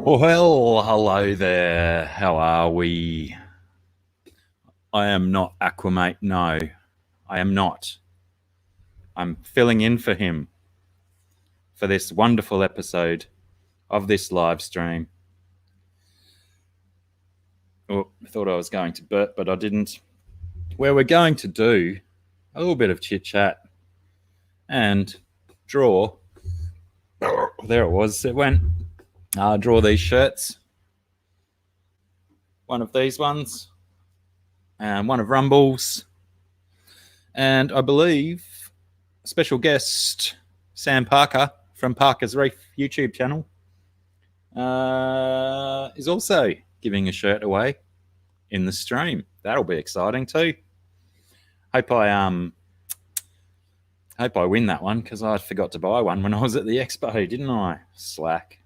Well, hello there. How are we? I am not Aqua, mate. No, I am not. I'm filling in for him for this wonderful episode of this live stream. Oh, I thought I was going to burp, but I didn't. Where we're going to do a little bit of chit chat and draw. There it was. It went. Draw these shirts. One of these ones. And one of Rumble's. And I believe special guest Sam Parker from Parker's Reef YouTube channel is also giving a shirt away in the stream. That'll be exciting too. Hope I win that one because I forgot to buy one when I was at the expo, didn't I? Slack.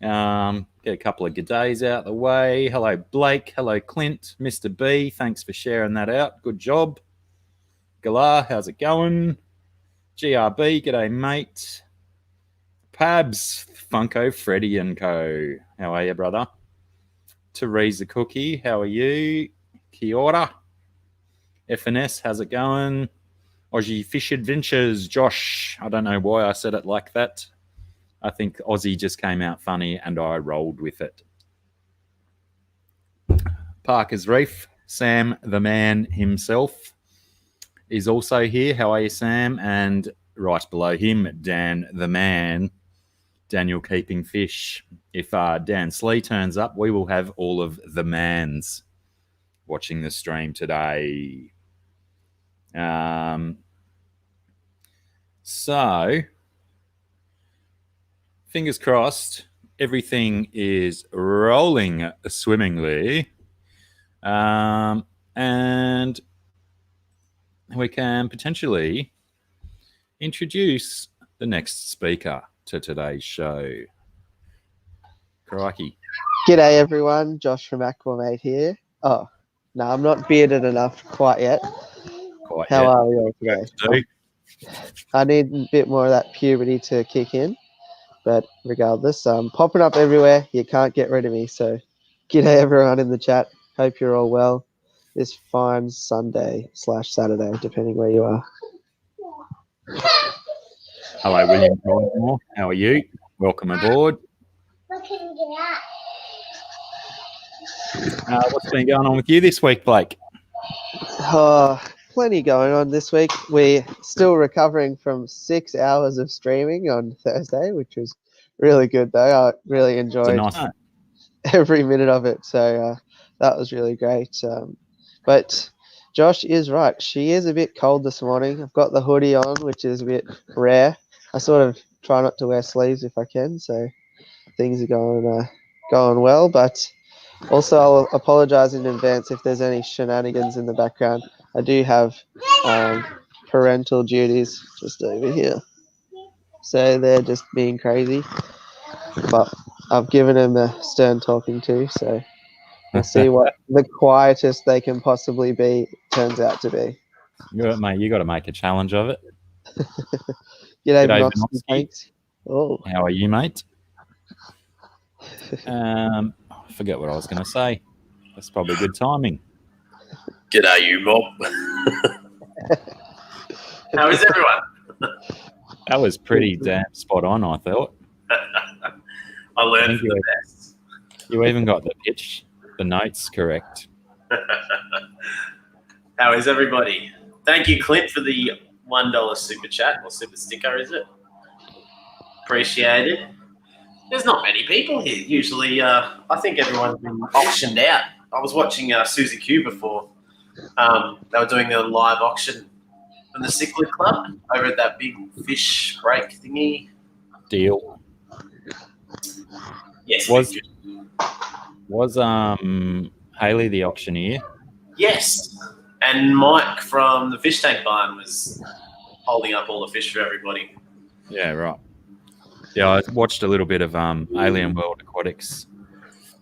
Get a couple of good days out the way. Hello Blake, hello Clint, Mr. B, thanks for sharing that out. Good job. Galar, how's it going? GRB, g'day mate. Pabs, Funko, Freddy and Co. How are you, brother? Teresa Cookie, how are you? Kia ora. FNS, how's it going? Aussie Fish Adventures, Josh. I don't know why I said it like that. I think Aussie just came out funny and I rolled with it. Parker's Reef, Sam the man himself is also here. How are you, Sam? And right below him, Dan the man, Daniel Keeping Fish. If Dan Slee turns up, we will have all of the mans watching the stream today. So, fingers crossed, everything is rolling swimmingly. And we can potentially introduce the next speaker to today's show. Crikey. G'day everyone, Josh from Aqua Mate here. Oh, no, I'm not bearded enough quite yet. How are we all today? I need a bit more of that puberty to kick in, but regardless, I'm popping up everywhere. You can't get rid of me, so g'day everyone in the chat. Hope you're all well this fine Sunday/Saturday, depending where you are. Hello, William Collingmore. How are you? Welcome aboard. What's been going on with you this week, Blake? Plenty going on this week. We're still recovering from 6 hours of streaming on Thursday, which was really good, though. I really enjoyed every minute of it, so that was really great. But Josh is right. She is a bit cold this morning. I've got the hoodie on, which is a bit rare. I sort of try not to wear sleeves if I can, so things are going well. But also, I'll apologise in advance if there's any shenanigans in the background. I do have parental duties just over here, so they're just being crazy. But I've given them a stern talking to, so we'll see what the quietest they can possibly be turns out to be. Mate, you got to make a challenge of it. G'day, Vinovsky. Oh. How are you, mate? I forget what I was going to say. That's probably good timing. G'day, you mob. How is everyone? That was pretty damn spot on, I thought. I learned from the best. You even got the pitch, the notes correct. How is everybody? Thank you, Clint, for the $1 super chat or super sticker, is it? Appreciate it. There's not many people here. Usually, I think everyone's been auctioned out. I was watching Susie Q before. They were doing a live auction from the Cichlid Club over at that big fish break thingy. Deal. Yes. Was Haley the auctioneer? Yes. And Mike from the Fish Tank Barn was holding up all the fish for everybody. Yeah, right. Yeah, I watched a little bit of Alien World Aquatics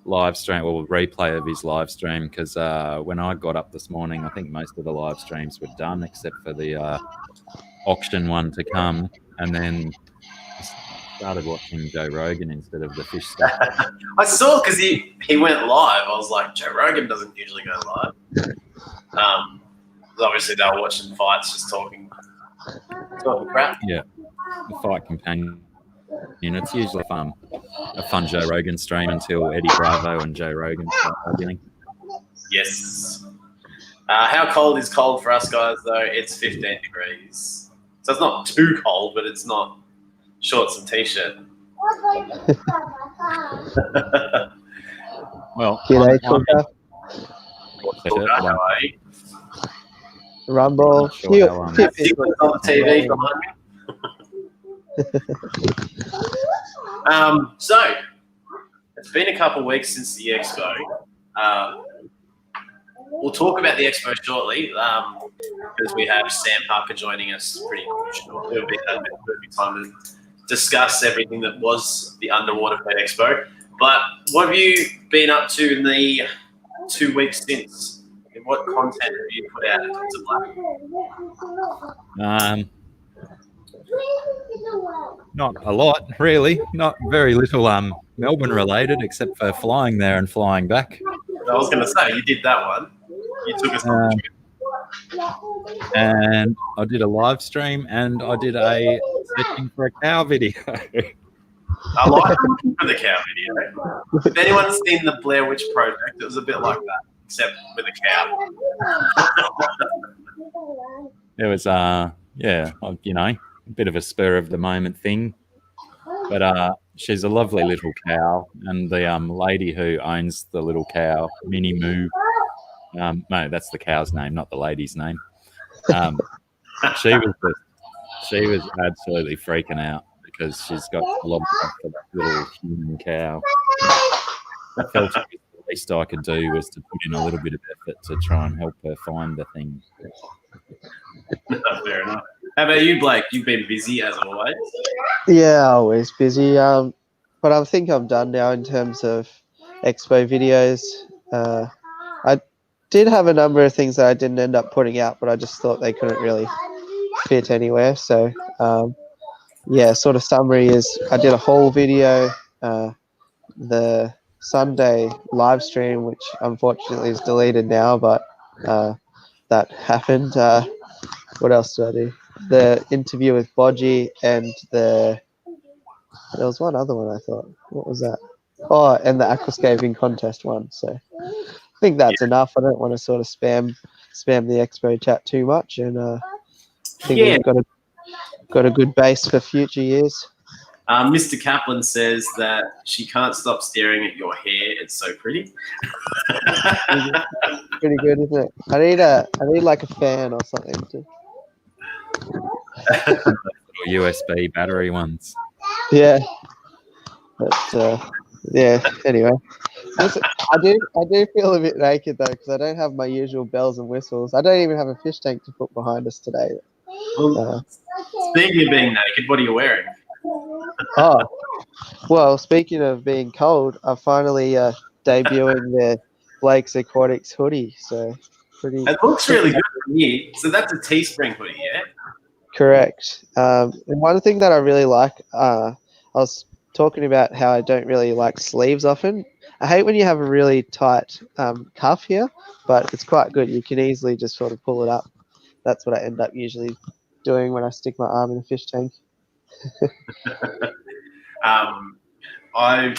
live stream, or replay of his live stream, because when I got up this morning, I think most of the live streams were done except for the auction one to come. And then started watching Joe Rogan instead of the fish stuff. I saw because he went live. I was like, Joe Rogan doesn't usually go live. Obviously they were watching fights, just talking crap. Yeah, the fight companion. It's usually a fun Joe Rogan stream until Eddie Bravo and Joe Rogan start arguing. Yes. How cold is cold for us guys though? It's 15 degrees. So it's not too cold, but it's not shorts and t-shirt. Well, G'day, Rumble. Sure on the TV behind me. So it's been a couple of weeks since the expo. We'll talk about the expo shortly because we have Sam Parker joining us pretty shortly. It'll be a perfect time to discuss everything that was the Underwater Pet Expo. But what have you been up to in the 2 weeks since? And what content have you put out in terms of Black? Not a lot, really. Not very little Melbourne related, except for flying there and flying back. I was going to say, you did that one. You took us on the trip. And I did a live stream and I did a searching for a cow video. I like looking for the cow video. If anyone's seen the Blair Witch Project, it was a bit like that, except with a cow. It was, a bit of a spur of the moment thing. But she's a lovely little cow. And the lady who owns the little cow, Minnie Moo, no, that's the cow's name, not the lady's name. She was absolutely freaking out because she's got a lot of love for that little human cow. I felt the least I could do was to put in a little bit of effort to try and help her find the thing. Fair enough. How about you, Blake? You've been busy as always. Yeah, always busy. But I think I'm done now in terms of expo videos. I did have a number of things that I didn't end up putting out, but I just thought they couldn't really fit anywhere. So, sort of summary is I did a whole video, the Sunday live stream, which unfortunately is deleted now, but that happened. What else did I do? The interview with Bodgy and there was one other one I thought. What was that? Oh, and the aquascaping contest one. So I think that's enough. I don't want to sort of spam the expo chat too much, and I think we've got a good base for future years. Mr. Kaplan says that she can't stop staring at your hair. It's so pretty. Pretty good, isn't it? I need like a fan or something to. USB battery ones. Yeah, but Anyway, listen, I do feel a bit naked though because I don't have my usual bells and whistles. I don't even have a fish tank to put behind us today. Speaking of being naked, what are you wearing? Oh, well, speaking of being cold, I'm finally debuting the Blake's Aquatics hoodie. So pretty. It looks really good from here. So that's a Teespring hoodie, yeah? Correct. And one thing that I really like, I was talking about how I don't really like sleeves often. I hate when you have a really tight cuff here, but it's quite good. You can easily just sort of pull it up. That's what I end up usually doing when I stick my arm in a fish tank. I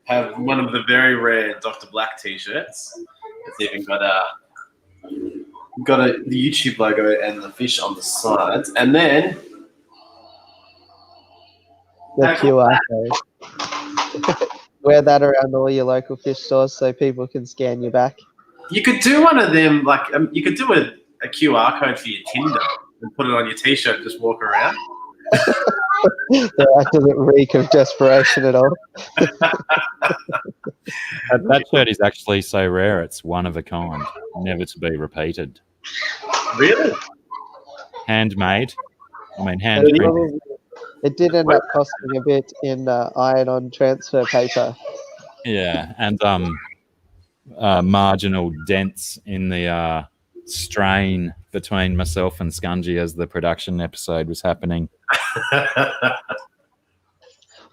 have one of the very rare Dr. Black t-shirts. It's even got the YouTube logo and the fish on the sides, and then the QR code. Wear that around all your local fish stores so people can scan your back. You could do one of them, like you could do a QR code for your Tinder and put it on your t-shirt and just walk around. That doesn't reek of desperation at all. That shirt is actually so rare, it's one of a kind, never to be repeated. Really? Handmade. I mean, hand printed. It did end up costing a bit in iron-on transfer paper. Yeah, and marginal dents in the strain between myself and Scungy as the production episode was happening.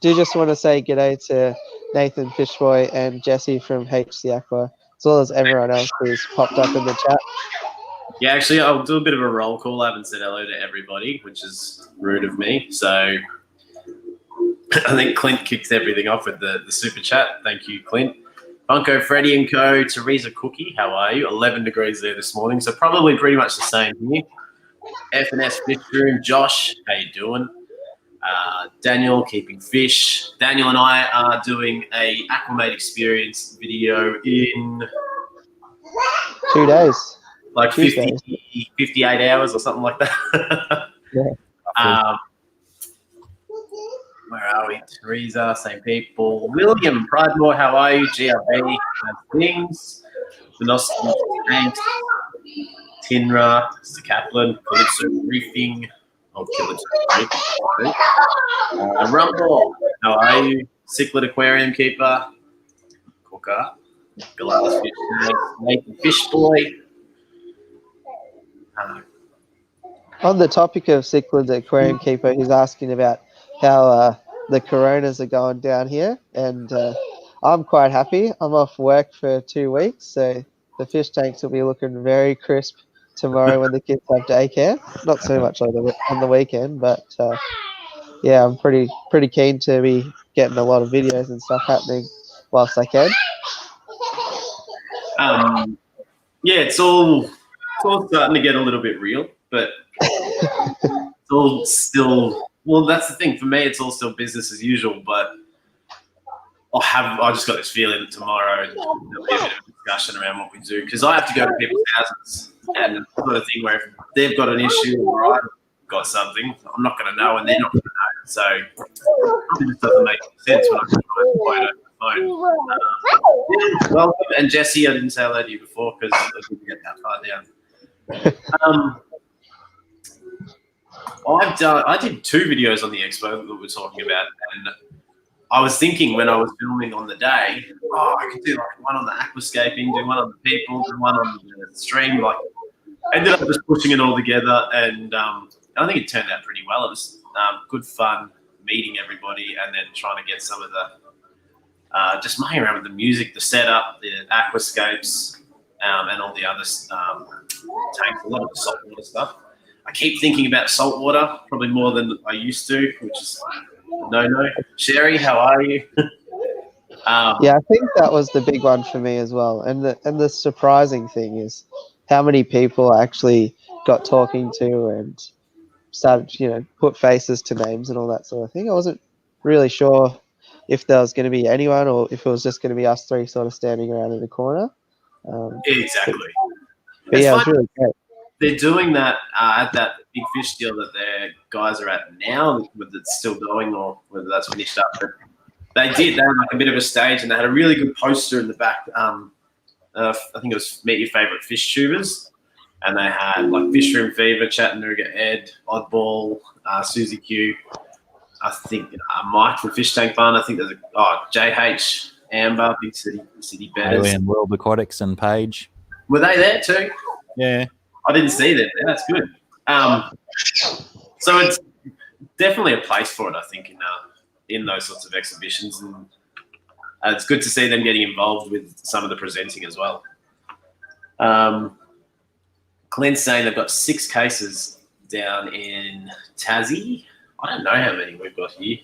do just want to say g'day to Nathan Fishboy and Jesse from HC Aqua, as well as everyone else who's popped up in the chat. Yeah, actually, I'll do a bit of a roll call. I haven't said hello to everybody, which is rude of me. So I think Clint kicks everything off with the super chat. Thank you, Clint. Bunko, Freddie and Co. Teresa Cookie, how are you? 11 degrees there this morning, so probably pretty much the same here. F&S Fish Room, Josh, how you doing? Daniel, keeping fish. Daniel and I are doing a Aquamate experience video in 2 days. like 58 hours or something like that. Yeah. Where are we? Teresa, same people. William, Pridemore, how are you? GRB, things. Velocity, thanks. Tinra, Mr. Kaplan, Calypso Reefing. Oh, Calypso Rumble, how are you? Cichlid Aquarium Keeper. Cooker. Glass Fish Tank. Nathan Fish Boy. On the topic of Cichlid Aquarium Keeper, he's asking about how the coronas are going down here, and I'm quite happy. I'm off work for 2 weeks, so the fish tanks will be looking very crisp tomorrow when the kids have daycare. Not so much on the weekend, but yeah, I'm pretty keen to be getting a lot of videos and stuff happening whilst I can. Yeah, it's all starting to get a little bit real, but it's all still, well, that's the thing. For me, it's all still business as usual, but I just got this feeling that tomorrow there'll be a bit of a discussion around what we do, because I have to go to people's houses, and it's not a thing where if they've got an issue or I've got something, I'm not going to know and they're not going to know. So it just doesn't make sense when I can find over the phone. Welcome, and Jesse, I didn't say hello to you before because I didn't get that far down. I did 2 videos on the expo that we're talking about, and I was thinking when I was filming on the day, I could do like one on the aquascaping, do one on the people, do one on the stream. Like, I ended up just pushing it all together, and I think it turned out pretty well. It was good fun meeting everybody, and then trying to get some of the just playing around with the music, the setup, the aquascapes, and all the other tanks, a lot of the saltwater stuff. I keep thinking about saltwater, probably more than I used to, which is no. Sherry, how are you? Yeah, I think that was the big one for me as well. And the surprising thing is how many people I actually got talking to and started, put faces to names and all that sort of thing. I wasn't really sure if there was going to be anyone or if it was just going to be us 3 sort of standing around in the corner. Exactly. But yeah, it was really great. They're doing that at that big fish deal that their guys are at now, whether it's still going or whether that's finished up. But they had like a bit of a stage, and they had a really good poster in the back. I think it was Meet Your Favorite Fish Tubers. And they had like Fish Room Fever, Chattanooga Ed, Oddball, Susie Q. I think Mike from Fish Tank Fun. I think there's JH, Amber, Big City Betters. Alien World Aquatics and Paige. Were they there too? Yeah. I didn't see them there. That's good. So it's definitely a place for it, I think, in those sorts of exhibitions. And it's good to see them getting involved with some of the presenting as well. Clint's saying they've got 6 cases down in Tassie. I don't know how many we've got here.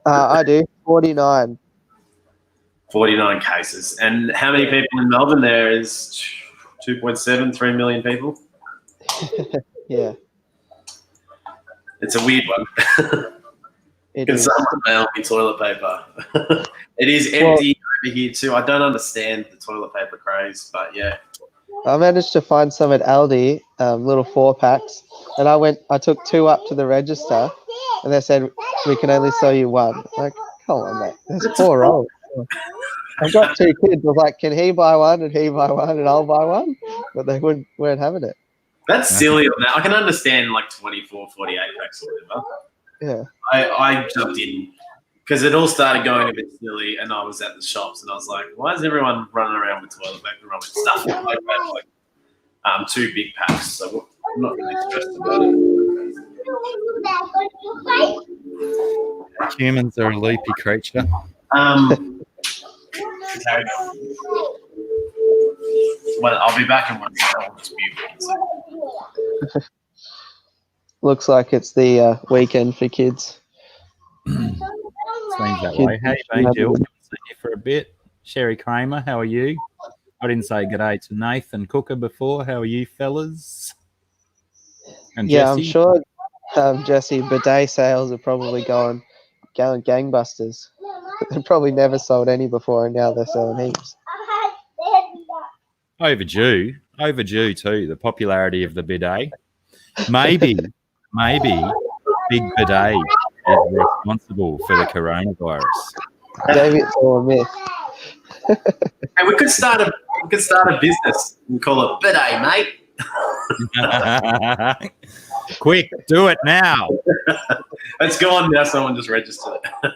I do. 49. 49 cases. And how many people in Melbourne? There is 2.7, 3 million people. Yeah. It's a weird one. Can someone mail me toilet paper? It is empty over here too. I don't understand the toilet paper craze, but yeah. I managed to find some at Aldi, little 4-packs, and I took 2 up to the register, and they said we can only sell you 1. Like, come on, mate, there's 4 rolls. I've got 2 kids. I was like, can he buy 1 and he buy 1 and I'll buy 1? But they weren't having it. That's silly on that. I can understand like 24, 48 packs or whatever. Yeah. I jumped in because it all started going a bit silly, and I was at the shops, and I was like, why is everyone running around with toilet paper and stuff? Like 2 big packs, so I'm not really stressed about it. Humans are a loopy creature. Well, I'll be back in one second. Looks like it's the weekend for kids. Seems that way. How you been, Jill? Haven't seen you for a bit. Sherry Kramer, how are you? I didn't say good day to Nathan Cooker before. How are you, fellas? And Yeah, Jesse? I'm sure Jesse, bidet sales are probably going gangbusters. They've probably never sold any before, and now they're selling heaps. Overdue too. The popularity of the bidet. Maybe Big Bidet is responsible for the coronavirus. Maybe it's all a myth. Hey, we could start a business and call it Bidet, mate. Quick, do it now. It's gone now. Someone just registered it.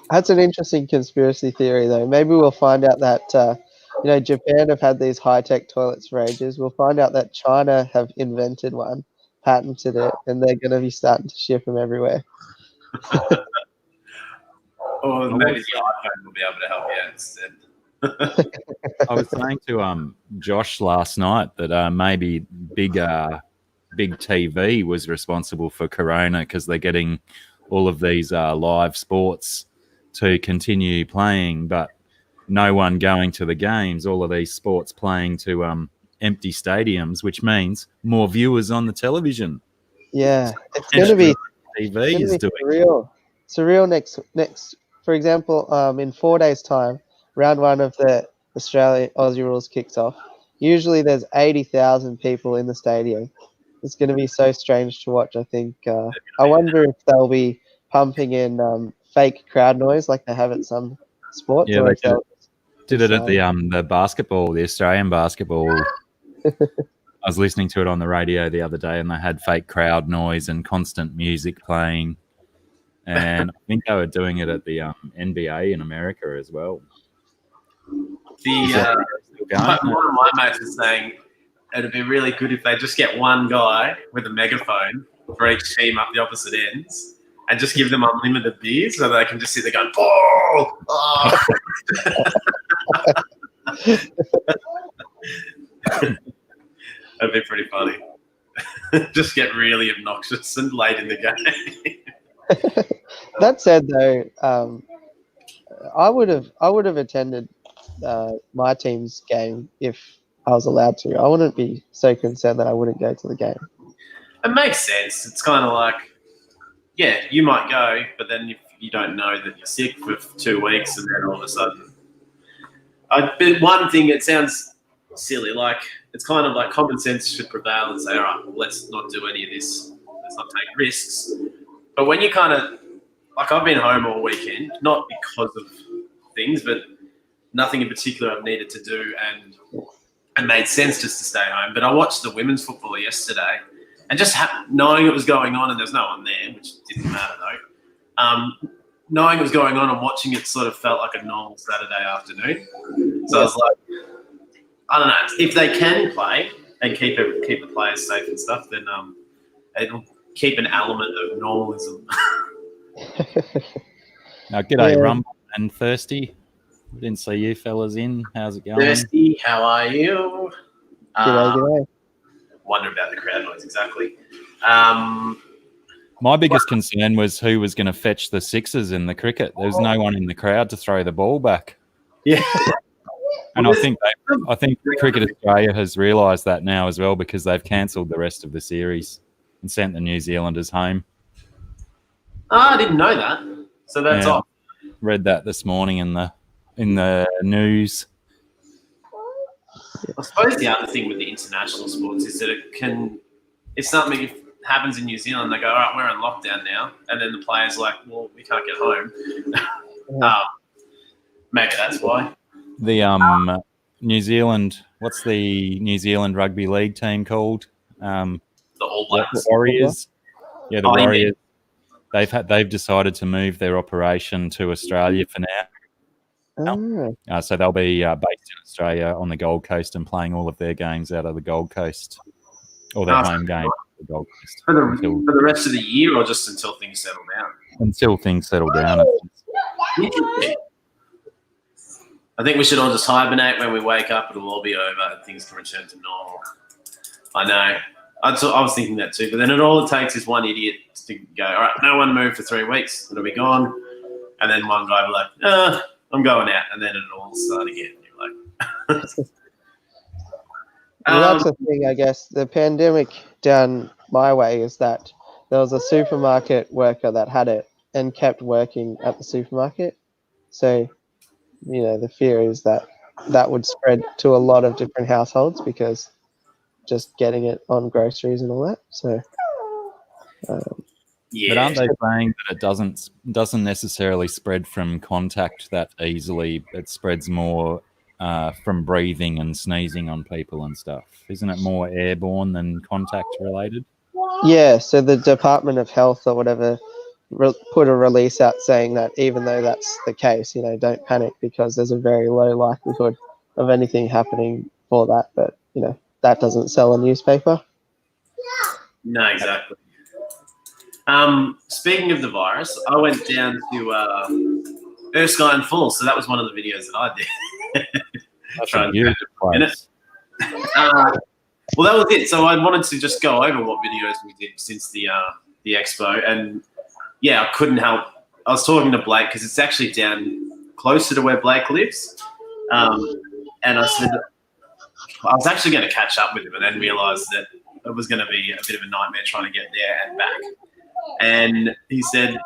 That's an interesting conspiracy theory, though. Maybe we'll find out that Japan have had these high-tech toilets for ages. We'll find out that China have invented one, patented it, and they're going to be starting to ship them everywhere. Or maybe the iPhone will be able to help you out instead. I was saying to Josh last night that maybe big TV was responsible for Corona because they're getting all of these live sports to continue playing, but no one going to the games. All of these sports playing to empty stadiums, which means more viewers on the television. Yeah, it's going to be TV is doing surreal. Surreal next. For example, in 4 days' time, round one of the Australia Aussie Rules kicks off. Usually, there's 80,000 people in the stadium. It's going to be so strange to watch. I think. I wonder if they'll be pumping in fake crowd noise like they have at some sports. Yeah, or they did it at the basketball, the Australian basketball. I was listening to it on the radio the other day, and they had fake crowd noise and constant music playing. And I think they were doing it at the NBA in America as well. One of my mates was saying it'd be really good if they just get one guy with a megaphone for each team up the opposite ends and just give them unlimited beers so they can just sit there going, "Ball!" Oh. That'd be pretty funny. Just get really obnoxious and late in the game. That said, though, I would have attended my team's game if I was allowed to. I wouldn't be so concerned that I wouldn't go to the game. It makes sense. It's kind of like, yeah, you might go, but then if you don't know that you're sick for 2 weeks, and then all of a sudden, but one thing, it sounds silly. Like it's kind of like common sense should prevail and say, all right, well, let's not do any of this. Let's not take risks. But when you kind of, like I've been home all weekend, not because of things, but nothing in particular I've needed to do, and it made sense just to stay home. But I watched the women's football yesterday, and just knowing it was going on, and there's no one there, which didn't matter though. Knowing it was going on and watching it sort of felt like a normal Saturday afternoon. So I was like, I don't know, if they can play and keep the players safe and stuff, then it'll keep an element of normalism. Now, g'day, Rumble and Thirsty. Didn't see you fellas in. How's it going? Thirsty, how are you? G'day. Wonder about the crowd noise, exactly. My biggest concern was who was going to fetch the sixes in the cricket. There was no one in the crowd to throw the ball back. Yeah. And I think Cricket Australia has realised that now as well, because they've cancelled the rest of the series and sent the New Zealanders home. Oh, I didn't know that. So that's off. Read that this morning in the news. I suppose the other thing with the international sports is that if something happens in New Zealand, they go, all right, we're in lockdown now. And then the players are like, well, we can't get home. Maybe that's why. The New Zealand, what's the New Zealand rugby league team called? The All Blacks. Warriors. Yeah, the Warriors. They've decided to move their operation to Australia for now. So they'll be based in Australia on the Gold Coast and playing all of their games out of the Gold Coast, or their home game. the Gold Coast for the rest of the year, or just until things settle down? Until things settle down. Interesting. I think we should all just hibernate. When we wake up, it'll all be over and things can return to normal. I know. I was thinking that too, but then all it takes is one idiot to go, all right, no one move for 3 weeks, it'll be gone. And then one guy will be like, I'm going out, and then it'll all start again. You're like, well, that's the thing, I guess. The pandemic down my way is that there was a supermarket worker that had it and kept working at the supermarket. So, the fear is that that would spread to a lot of different households because just getting it on groceries and all that. So, But aren't they saying that it doesn't necessarily spread from contact that easily? It spreads more from breathing and sneezing on people and stuff. Isn't it more airborne than contact related? Yeah, so the Department of Health or whatever put a release out saying that even though that's the case, don't panic because there's a very low likelihood of anything happening for that. But, that doesn't sell a newspaper. No, exactly. Speaking of the virus, I went down to Erskine Falls, so that was one of the videos that I did. That's a beautiful place. Well, that was it. So I wanted to just go over what videos we did since the expo, and yeah, I couldn't help. I was talking to Blake because it's actually down closer to where Blake lives, and I said I was actually going to catch up with him, and then realised that it was going to be a bit of a nightmare trying to get there and back. And he said,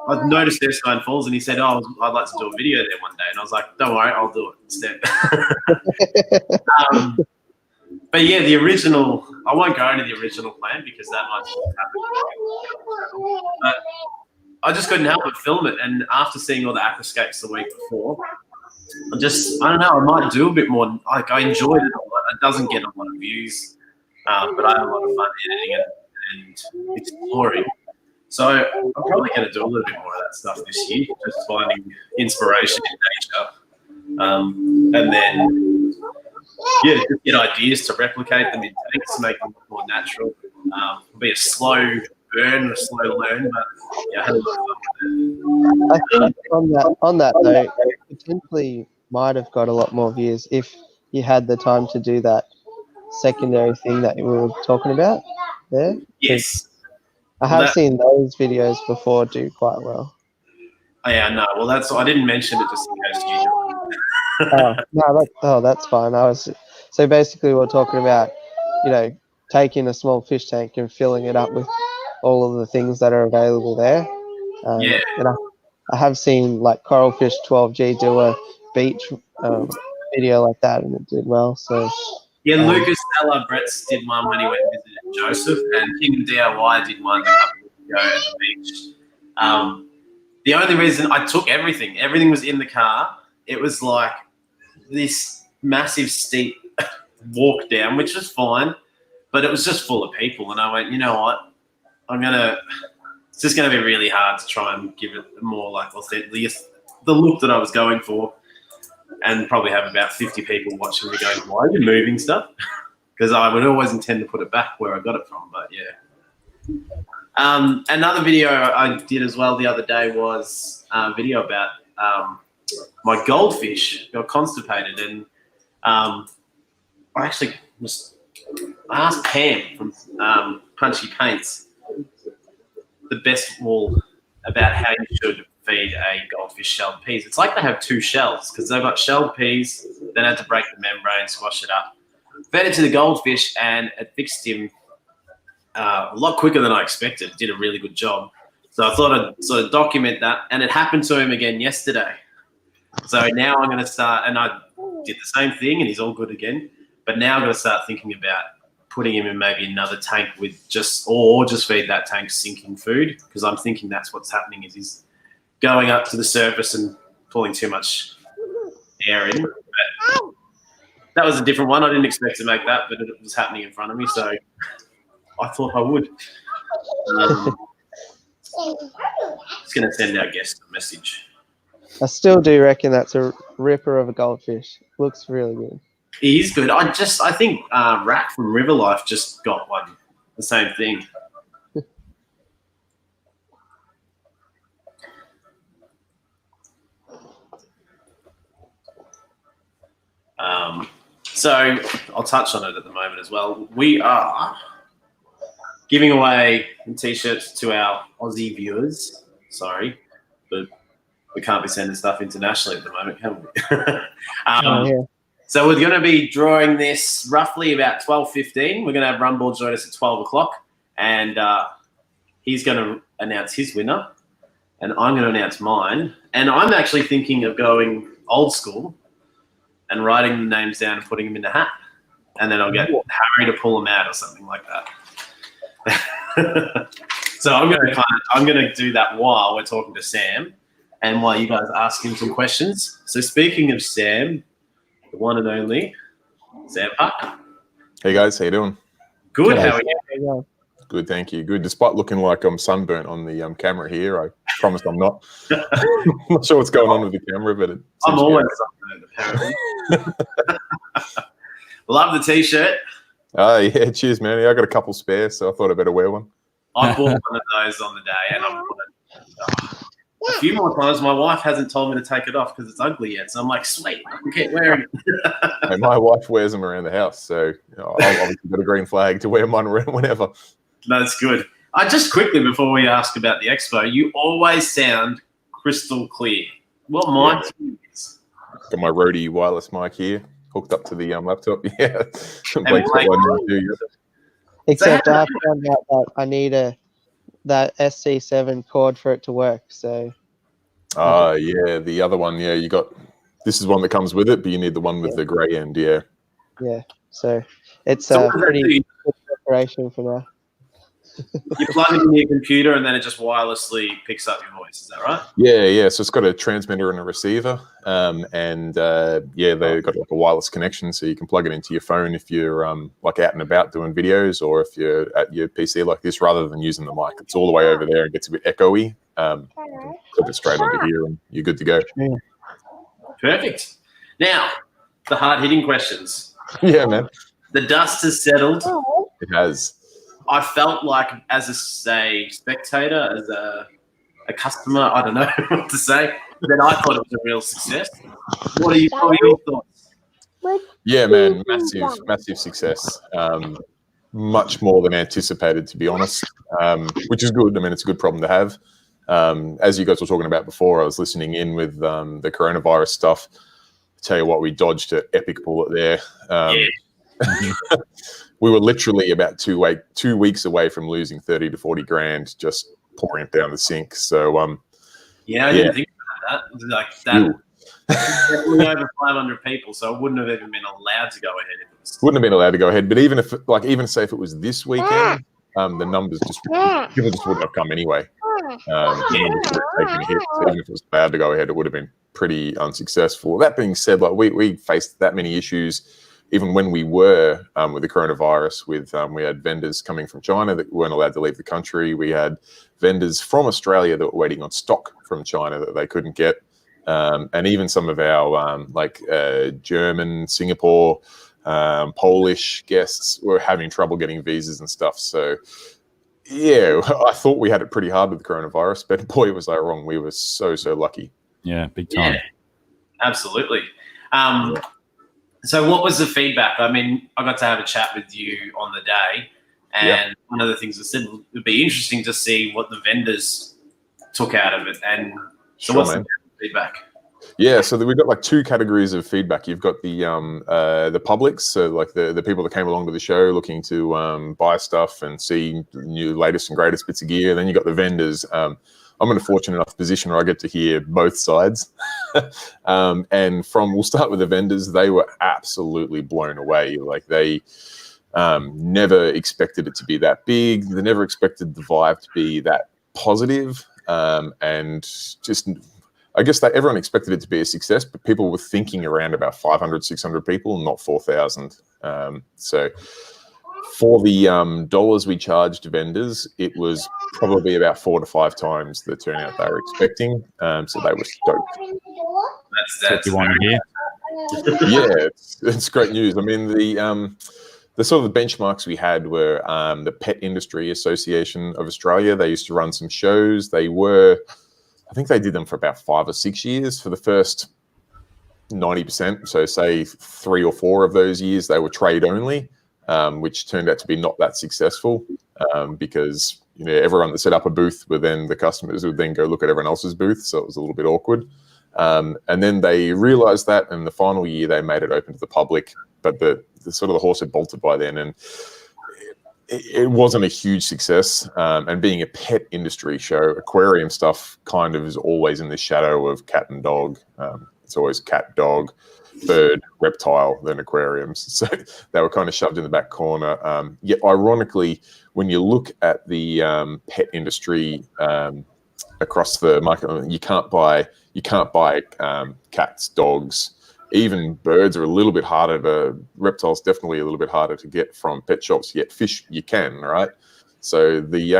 I've noticed Erskine Falls, and he said, I'd like to do a video there one day. And I was like, don't worry, I'll do it instead. But yeah, the original, I won't go into the original plan because that might happen. But I just couldn't help but film it. And after seeing all the aquascapes the week before, I don't know, I might do a bit more. Like, I enjoyed it a lot. It doesn't get a lot of views, but I had a lot of fun editing it and exploring. So I'm probably going to do a little bit more of that stuff this year, just finding inspiration in nature. And then, just get ideas to replicate them in tanks, make them more natural. It'll be a slow burn, a slow learn, but yeah, I had a lot of fun with it. I think on that though, it potentially might have got a lot more views if you had the time to do that secondary thing that we were talking about there. Yes. I have seen those videos before do quite well. Oh, yeah, no. Well, I didn't mention it just in case you. That's fine. So basically we're talking about, taking a small fish tank and filling it up with all of the things that are available there. Yeah. And I have seen like Coralfish 12G do a beach video like that, and it did well. So yeah, Lucas Stella Bretts did one when he went and visited Joseph, and King DIY did one a couple of weeks ago at the beach. The only reason I took everything was in the car. It was like this massive steep walk down, which was fine, but it was just full of people. And I went, you know what? It's just going to be really hard to try and give it more like authentic, the look that I was going for, and probably have about 50 people watching me going, why are you moving stuff? Because I would always intend to put it back where I got it from, but yeah. Another video I did as well the other day was a video about my goldfish got constipated, and I actually asked Pam from Punchy Paints the best wall about how you should feed a goldfish shelled peas. It's like they have two shells because they've got shelled peas, then had to break the membrane, squash it up, fed it to the goldfish, and it fixed him a lot quicker than I expected. It did a really good job. So I thought I'd sort of document that, and it happened to him again yesterday. So now I'm going to start, and I did the same thing, and he's all good again. But now I'm going to start thinking about putting him in maybe another tank with just feed that tank sinking food, because I'm thinking that's what's happening is he's going up to the surface and pulling too much air in. But that was a different one. I didn't expect to make that, but it was happening in front of me, so I thought I would. Just going to send our guest a message. I still do reckon that's a ripper of a goldfish. Looks really good. He is good. I think Rack from River Life just got one the same thing. So I'll touch on it at the moment as well. We are giving away T-shirts to our Aussie viewers. Sorry, but we can't be sending stuff internationally at the moment, can we? So we're going to be drawing this roughly about 12:15. We're going to have Rumble join us at 12 o'clock, and he's going to announce his winner, and I'm going to announce mine. And I'm actually thinking of going old school and writing the names down and putting them in the hat, and then I'll get Harry to pull them out or something like that. So I'm going to do that while we're talking to Sam, and while you guys ask him some questions. So speaking of Sam, the one and only Sam Puck. Hey guys, how you doing? Good. How are you? Good, thank you. Good. Despite looking like I'm sunburnt on the camera here, I promise I'm not. I'm not sure what's going on with the camera, but I'm always sunburnt, apparently. Love the T-shirt. Oh, yeah, cheers, man. Yeah, I got a couple spare, so I thought I'd better wear one. I bought one of those on the day, and a few more times my wife hasn't told me to take it off because it's ugly yet. So I'm like, sweet, I can keep wearing it. And my wife wears them around the house, so I've obviously got a green flag to wear mine around whenever. That's good. Just quickly before we ask about the expo, you always sound crystal clear. What mic is? Got my Rode wireless mic here, hooked up to the laptop. Yeah. Except I found out that I need that SC7 cord for it to work. So. Yeah, the other one. Yeah, you got. This is one that comes with it, but you need the one with the grey end. Yeah. Yeah. So it's a pretty good preparation for now. You plug it into your computer and then it just wirelessly picks up your voice. Is that right? Yeah. So it's got a transmitter and a receiver, they've got like a wireless connection, so you can plug it into your phone if you're like out and about doing videos, or if you're at your PC like this, rather than using the mic. It's all the way over there and gets a bit echoey. Clip it straight onto here and you're good to go. Perfect. Now, the hard-hitting questions. Yeah, man. The dust has settled. It has. I felt like, as a spectator, as a customer, I don't know what to say, that I thought it was a real success. What are your thoughts? Yeah, man, massive success. Much more than anticipated, to be honest, which is good. I mean, it's a good problem to have. As you guys were talking about before, I was listening in with the coronavirus stuff. I tell you what, we dodged an epic bullet there. We were literally about 2 weeks away from losing 30 to 40 grand just pouring it down the sink. So, I didn't think about that. Like that, definitely over 500 people, so it wouldn't have even been allowed to go ahead. Wouldn't have been allowed to go ahead. But even say if it was this weekend, the numbers people just wouldn't have come anyway. Taking a hit. So even if it was allowed to go ahead, it would have been pretty unsuccessful. That being said, like we faced that many issues. Even when we were with the coronavirus, we had vendors coming from China that weren't allowed to leave the country. We had vendors from Australia that were waiting on stock from China that they couldn't get. And even some of our German, Singapore, Polish guests were having trouble getting visas and stuff. So, yeah, I thought we had it pretty hard with the coronavirus, but boy, was I wrong. We were so lucky. Yeah, big time. Yeah, absolutely. So what was the feedback? I mean, I got to have a chat with you on the day, and one of the things I said, it would be interesting to see what the vendors took out of it. And so what's the feedback? Yeah, so we've got like two categories of feedback. You've got the publics, so like the people that came along to the show looking to buy stuff and see the new latest and greatest bits of gear. Then you got the vendors. I'm in a fortunate enough position where I get to hear both sides. And we'll start with the vendors. They were absolutely blown away. Like they never expected it to be that big. They never expected the vibe to be that positive. And just, I guess that everyone expected it to be a success, but people were thinking around about 500, 600 people, not 4,000. So for the dollars we charged vendors, it was probably about 4 to 5 times the turnout they were expecting. So they were stoked. That's what you want to hear. Yeah, it's great news. I mean, the sort of the benchmarks we had were the Pet Industry Association of Australia. They used to run some shows. I think they did them for about 5 or 6 years. For the first 90%, so say 3 or 4 of those years, they were trade only, which turned out to be not that successful because everyone that set up a booth, but then the customers would then go look at everyone else's booth, so it was a little bit awkward. And then they realized that, and the final year they made it open to the public, but the sort of the horse had bolted by then, and it wasn't a huge success. And being a pet industry show, aquarium stuff kind of is always in the shadow of cat and dog. It's always cat, dog, bird, reptile, then aquariums. So they were kind of shoved in the back corner. Yet ironically, when you look at the pet industry across the market, you can't buy cats, dogs, even birds are a little bit harder reptiles definitely a little bit harder to get from pet shops, yet fish you can, right? So the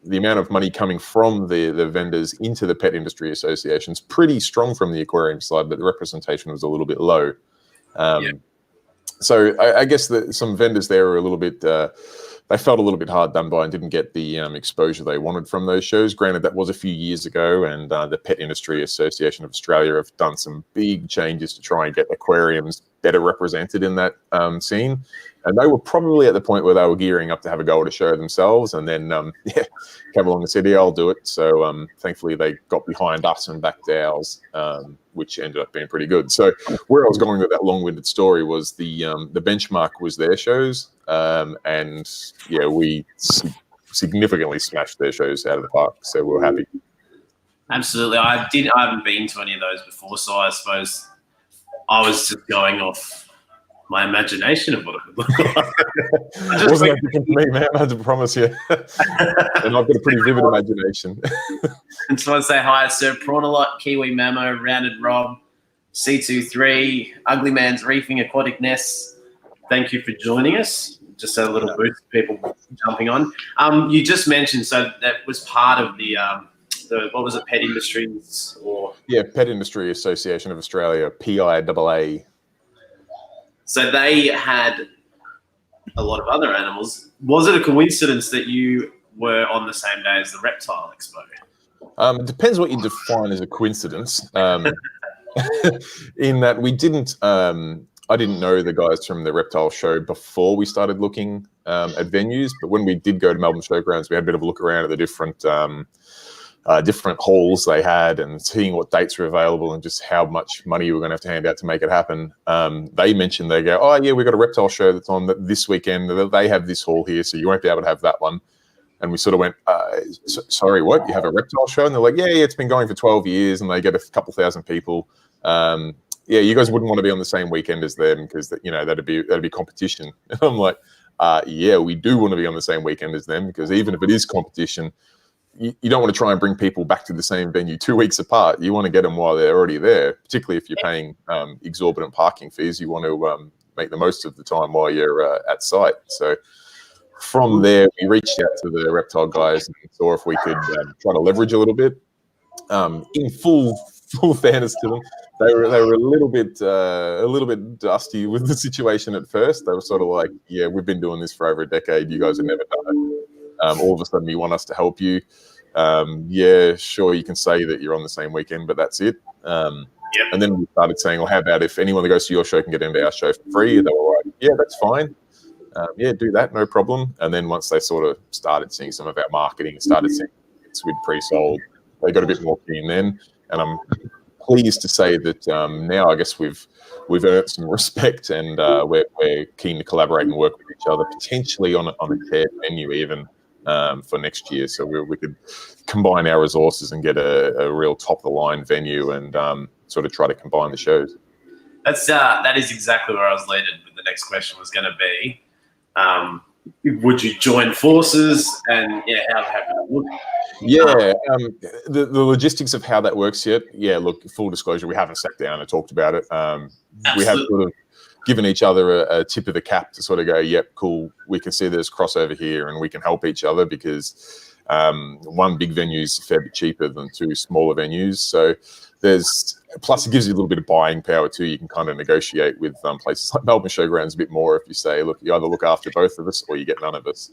amount of money coming from the vendors into the Pet Industry Association is pretty strong from the aquarium side, but the representation was a little bit low. So I guess that some vendors there are a little bit, they felt a little bit hard done by and didn't get the exposure they wanted from those shows. Granted, that was a few years ago, and the Pet Industry Association of Australia have done some big changes to try and get aquariums better represented in that scene. And they were probably at the point where they were gearing up to have a go at a show themselves, and then came along and said, "Yeah, I'll do it." So thankfully, they got behind us and backed ours, which ended up being pretty good. So where I was going with that long-winded story was the benchmark was their shows, and we significantly smashed their shows out of the park. So we're happy. Absolutely, I haven't been to any of those before, so I suppose I was just going off my imagination of what it would look like. It wasn't that different for me, man. I had to promise you. And I've got a pretty vivid imagination. And so I say hi, Sir Prawnalot, Kiwi Mamo, Rounded Rob, C23, Ugly Man's Reefing, Aquatic Nests. Thank you for joining us. Just a little boost, people jumping on. You just mentioned, so that was part of the what was it, Pet Industries or? Yeah, Pet Industry Association of Australia, PIAA. So they had a lot of other animals. Was it a coincidence that you were on the same day as the Reptile Expo? It depends what you define as a coincidence. In that we didn't, I didn't know the guys from the Reptile Show before we started looking at venues, but when we did go to Melbourne Showgrounds, we had a bit of a look around at the different halls they had and seeing what dates were available and just how much money you were going to have to hand out to make it happen. They mentioned, they go, "Oh yeah, we've got a reptile show that's on this weekend. They have this hall here, so you won't be able to have that one." And we sort of went, "Sorry, what? You have a reptile show?" And they're like, yeah, it's been going for 12 years and they get a couple thousand people. Yeah, you guys wouldn't want to be on the same weekend as them because that'd be competition. And I'm like, yeah, we do want to be on the same weekend as them because even if it is competition, you don't want to try and bring people back to the same venue 2 weeks apart. You want to get them while they're already there, particularly if you're paying exorbitant parking fees. You want to make the most of the time while you're at site. So from there, we reached out to the reptile guys and saw if we could try to leverage a little bit. In full fairness to them, they were a little bit dusty with the situation at first. They were sort of like, "Yeah, we've been doing this for over a decade. You guys have never done it. All of a sudden, you want us to help you. Yeah, sure, you can say that you're on the same weekend, but that's it." And then we started saying, "Well, how about if anyone that goes to your show can get into our show for free?" And they were like, "Yeah, that's fine. Yeah, do that, no problem." And then once they sort of started seeing some of our marketing and started seeing it's we'd pre-sold, they got a bit more keen then. And I'm pleased to say that now I guess we've earned some respect, and we're keen to collaborate and work with each other, potentially on a shared venue even for next year. So we could combine our resources and get a real top-of-the-line venue and sort of try to combine the shows. That is exactly where I was leading with the next question was going to be. Would you join forces, and how would it look? Yeah, the logistics of how that works yet. Yeah, look, full disclosure, we haven't sat down and talked about it. We have sort of given each other a tip of the cap to sort of go, "Yep, cool, we can see there's crossover here and we can help each other," because One big venue is a fair bit cheaper than two smaller venues. So plus it gives you a little bit of buying power too. You can kind of negotiate with places like Melbourne Showgrounds a bit more if you say, look, you either look after both of us or you get none of us.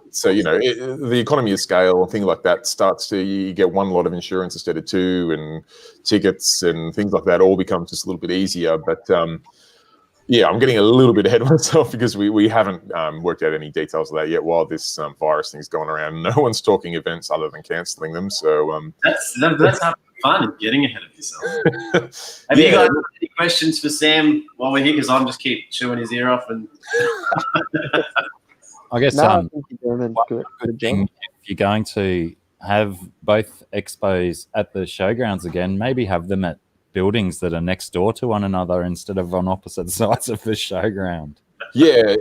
So, the economy of scale and things like that starts to, you get one lot of insurance instead of two, and tickets and things like that all becomes just a little bit easier. But I'm getting a little bit ahead of myself because we haven't worked out any details of that yet while this virus thing's going around. No one's talking events other than cancelling them. So that's having fun and getting ahead of yourself. Have you guys got any questions for Sam while we're here? Because I'm just keep chewing his ear off and. I guess I think you're doing a good job. If you're going to have both expos at the showgrounds again, maybe have them at buildings that are next door to one another instead of on opposite sides of the showground. Yeah,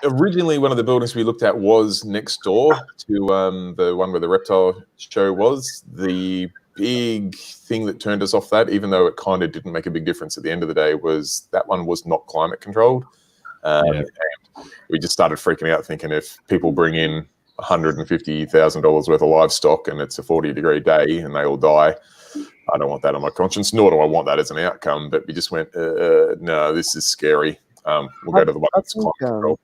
originally one of the buildings we looked at was next door to the one where the reptile show was. The big thing that turned us off that, even though it kind of didn't make a big difference at the end of the day, was that one was not climate controlled. And we just started freaking out, thinking if people bring in $150,000 worth of livestock and it's a 40-degree day and they all die, I don't want that on my conscience, nor do I want that as an outcome. But we just went, no, this is scary. We'll go to the one that's climate controlled.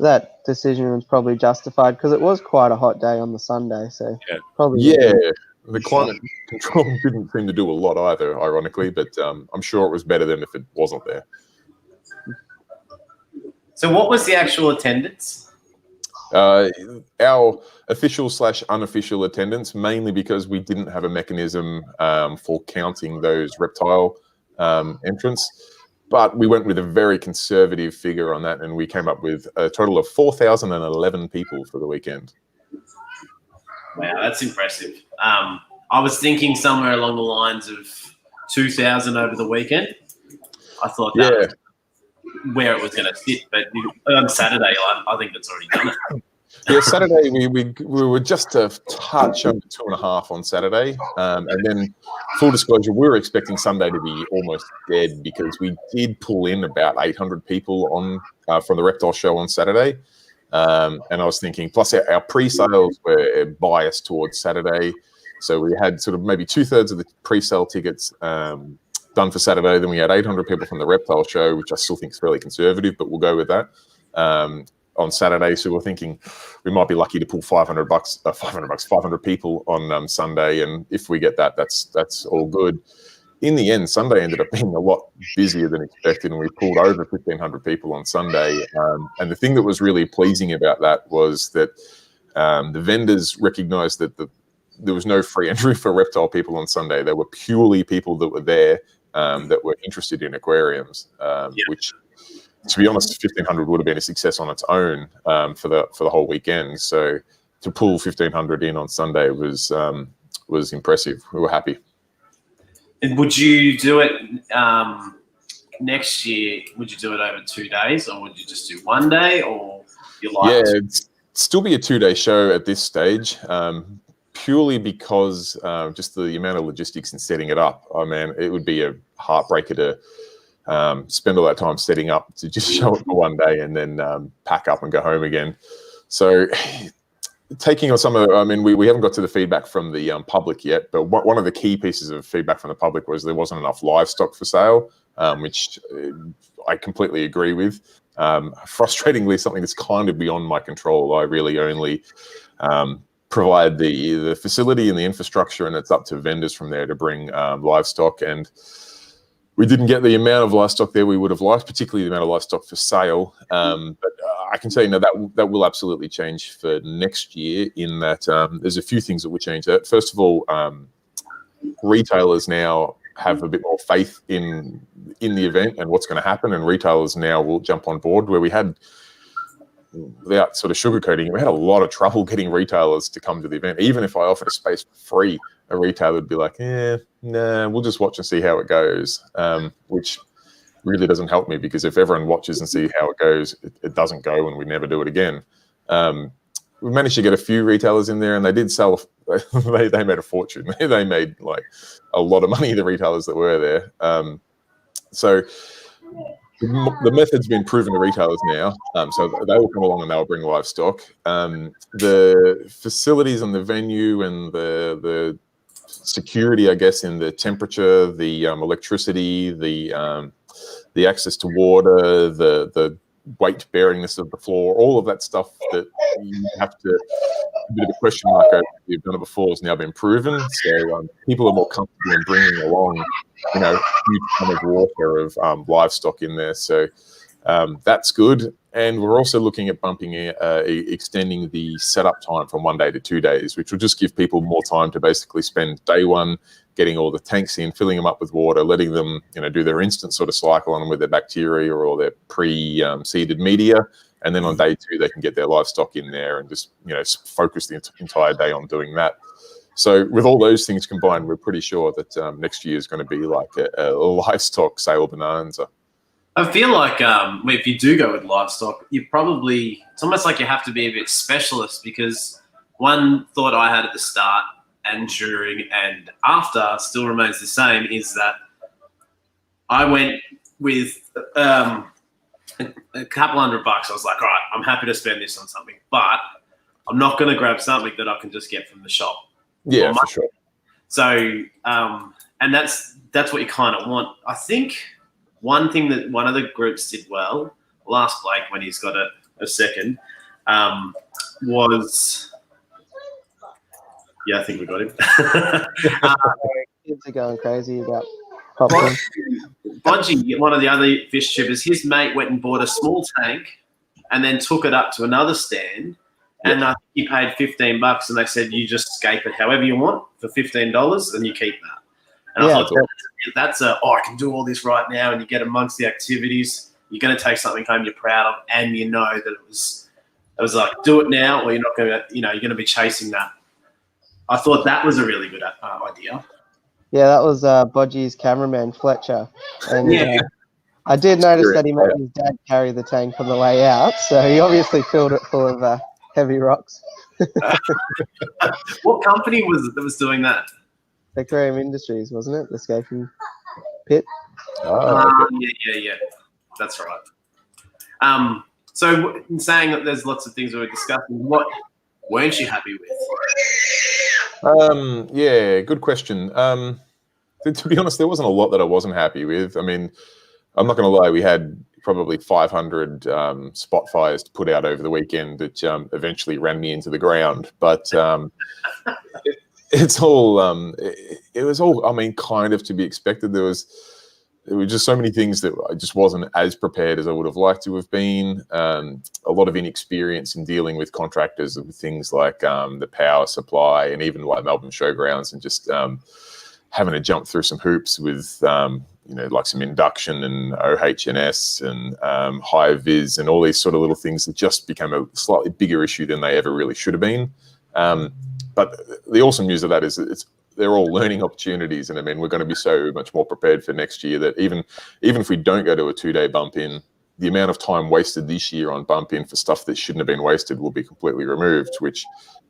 That decision was probably justified because it was quite a hot day on the Sunday. So the climate control didn't seem to do a lot either, ironically, but I'm sure it was better than if it wasn't there. So what was the actual attendance? Our official/unofficial attendance, mainly because we didn't have a mechanism for counting those reptile entrants. But we went with a very conservative figure on that, and we came up with a total of 4,011 people for the weekend. Wow, that's impressive. I was thinking somewhere along the lines of 2,000 over the weekend. I thought that was where it was going to sit, but on Saturday, I think it's already done it. Yeah, Saturday we were just a touch under 2.5 on Saturday, and then full disclosure, we were expecting Sunday to be almost dead because we did pull in about 800 people on from the reptile show on Saturday, and I was thinking, plus our pre-sales were biased towards Saturday, so we had sort of maybe 2/3 of the pre-sale tickets done for Saturday. Then we had 800 people from the reptile show, which I still think is fairly conservative, but we'll go with that. On Saturday, so we're thinking we might be lucky to pull $500 people on Sunday, and if we get that, that's all good. In the end, Sunday ended up being a lot busier than expected, and we pulled over 1,500 people on Sunday. And the thing that was really pleasing about that was that the vendors recognised that there was no free entry for reptile people on Sunday. They were purely people that were there that were interested in aquariums, which, to be honest, 1,500 would have been a success on its own for the whole weekend. So to pull 1,500 in on Sunday was impressive. We were happy. And would you do it next year? Would you do it over 2 days, or would you just do 1 day, or you like? Yeah, it'd still be a 2-day show at this stage. Purely because just the amount of logistics and setting it up. I mean, it would be a heartbreaker to spend all that time setting up to just show it for 1 day and then pack up and go home again. So taking on some of, we haven't got to the feedback from the public yet, but one of the key pieces of feedback from the public was there wasn't enough livestock for sale, which I completely agree with. Frustratingly, something that's kind of beyond my control. I really only provide the facility and the infrastructure, and it's up to vendors from there to bring livestock. And we didn't get the amount of livestock there we would have liked, particularly the amount of livestock for sale. But I can tell you now that will absolutely change for next year, in that there's a few things that will change that. First of all, retailers now have a bit more faith in the event and what's going to happen, and retailers now will jump on board, where we had, without sort of sugarcoating, we had a lot of trouble getting retailers to come to the event. Even if I offered a space for free, a retailer would be like, nah, we'll just watch and see how it goes, which really doesn't help me, because if everyone watches and see how it goes, it doesn't go and we never do it again. We managed to get a few retailers in there, and they did sell, they made a fortune. They made like a lot of money, the retailers that were there. So the method's been proven to retailers now, so they will come along and they'll bring livestock. The facilities and the venue and the security, I guess, in the temperature, the electricity, the access to water, the weight bearingness of the floor, all of that stuff that you have to, a bit of a question mark over if you've done it before, has now been proven. So people are more comfortable in bringing along, huge ton of water of livestock in there. So that's good. And we're also looking at extending the setup time from 1 day to 2 days, which will just give people more time to basically spend day one getting all the tanks in, filling them up with water, letting them, do their instant sort of cycle on them with their bacteria or their pre-seeded media. And then on day two, they can get their livestock in there and just, focus the entire day on doing that. So with all those things combined, we're pretty sure that next year is going to be like a livestock sale bonanza. I feel like if you do go with livestock, it's almost like you have to be a bit specialist, because one thought I had at the start and during and after still remains the same, is that I went with a couple $100. I was like, all right, I'm happy to spend this on something, but I'm not going to grab something that I can just get from the shop. Yeah, for sure. So, and that's what you kind of want. I think one thing that one of the groups did well, I'll ask Blake when he's got a second, was... Yeah, I think we got him. Kids are going crazy about popcorn. Bodgy, one of the other fish shippers, his mate went and bought a small tank and then took it up to another stand. And I think he paid $15, and they said, you just scape it however you want for $15 and you keep that. And I thought, that's I can do all this right now, and you get amongst the activities. You're going to take something home you're proud of, and you know that it was like, do it now, or you're not going to, you're going to be chasing that. I thought that was a really good idea. Yeah, that was Bodgy's cameraman, Fletcher. And I did notice that he made his dad carry the tank on the way out, so he obviously filled it full of heavy rocks. What company was it that was doing that? Aquarium Industries, wasn't it? The escaping pit. Oh, okay. Yeah. That's right. So in saying that there's lots of things we were discussing, what weren't you happy with? Yeah, good question. To be honest, there wasn't a lot that I wasn't happy with. I mean, I'm not going to lie, we had probably 500 spot fires to put out over the weekend that eventually ran me into the ground. But it was all, I mean, kind of to be expected. There were just so many things that I just wasn't as prepared as I would have liked to have been. A lot of inexperience in dealing with contractors with things like the power supply and even like Melbourne Showgrounds, and just having to jump through some hoops with, like some induction and OH&S and high vis and all these sort of little things that just became a slightly bigger issue than they ever really should have been. But the awesome news of that is that they're all learning opportunities, and I mean, we're going to be so much more prepared for next year that even if we don't go to a 2-day bump in, the amount of time wasted this year on bump in for stuff that shouldn't have been wasted will be completely removed, which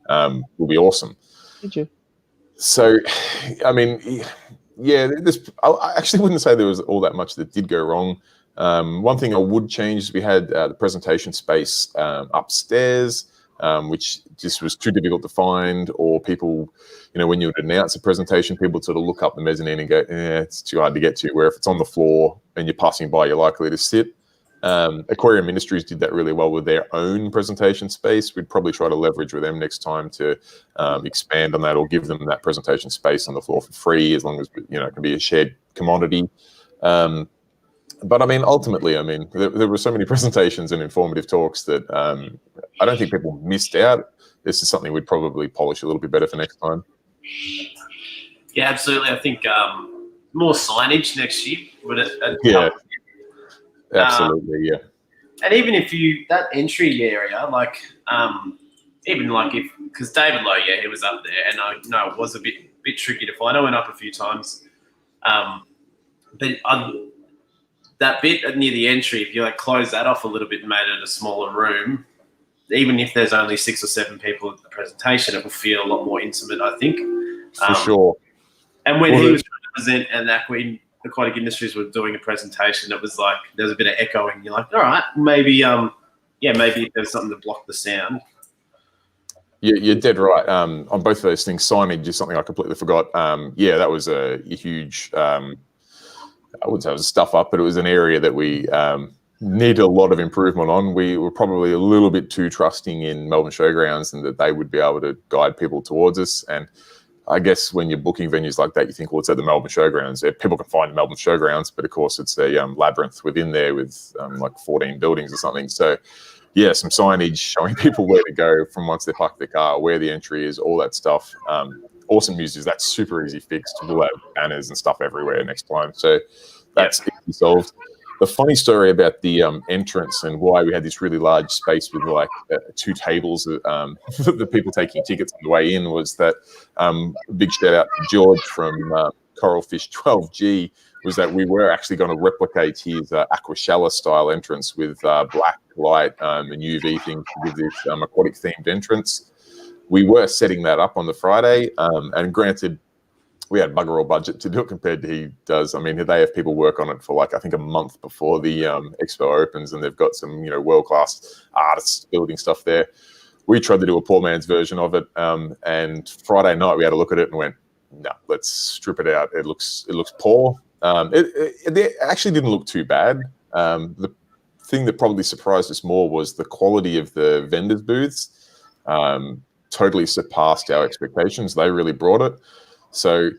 will be awesome. Did you? So, I mean, yeah, I actually wouldn't say there was all that much that did go wrong. One thing I would change is we had the presentation space upstairs, which just was too difficult to find, or people, when you would announce a presentation, people would sort of look up the mezzanine and go, it's too hard to get to, where if it's on the floor and you're passing by, you're likely to sit. Aquarium Industries did that really well with their own presentation space. We'd probably try to leverage with them next time to expand on that, or give them that presentation space on the floor for free, as long as it can be a shared commodity. But I mean, ultimately, there were so many presentations and informative talks that I don't think people missed out. This is something we'd probably polish a little bit better for next time. Yeah, absolutely. I think more signage next year would yeah. Absolutely, yeah. And even if that entry area, like, even like because David Lowe, he was up there, and I know it was a bit tricky to find. I went up a few times, but that bit near the entry, if you like close that off a little bit and made it a smaller room, even if there's only 6 or 7 people at the presentation, it will feel a lot more intimate, I think. For sure. And when he was trying to present an Aqua Aquatic Industries were doing a presentation, it was like there was a bit of echoing. You're like, all right, maybe maybe there's something to block the sound. You're dead right. On both of those things, signage is something I completely forgot. Yeah, that was a huge. I wouldn't say it was a stuff up, but it was an area that we need a lot of improvement on. We were probably a little bit too trusting in Melbourne Showgrounds and that they would be able to guide people towards us. And I guess when you're booking venues like that, you think, well, it's at the Melbourne Showgrounds. People can find the Melbourne Showgrounds, but of course it's a labyrinth within there with like 14 buildings or something. So yeah, some signage showing people where to go from once they park their car, where the entry is, all that stuff. Awesome news is that's super easy fixed. We'll have banners and stuff everywhere next time. So that's easily solved. The funny story about the entrance and why we had this really large space with like 2 tables the people taking tickets on the way in was that big shout out to George from Coralfish 12G was that we were actually going to replicate his Aqua style entrance with black light and UV things to give this aquatic themed entrance. We were setting that up on the Friday, and granted, we had bugger all budget to do it compared to he does. I mean, they have people work on it for like I think a month before the expo opens, and they've got some world class artists building stuff there. We tried to do a poor man's version of it, and Friday night we had a look at it and went, no, let's strip it out. It looks poor. It actually didn't look too bad. The thing that probably surprised us more was the quality of the vendors' booths. Totally surpassed our expectations. They really brought it. So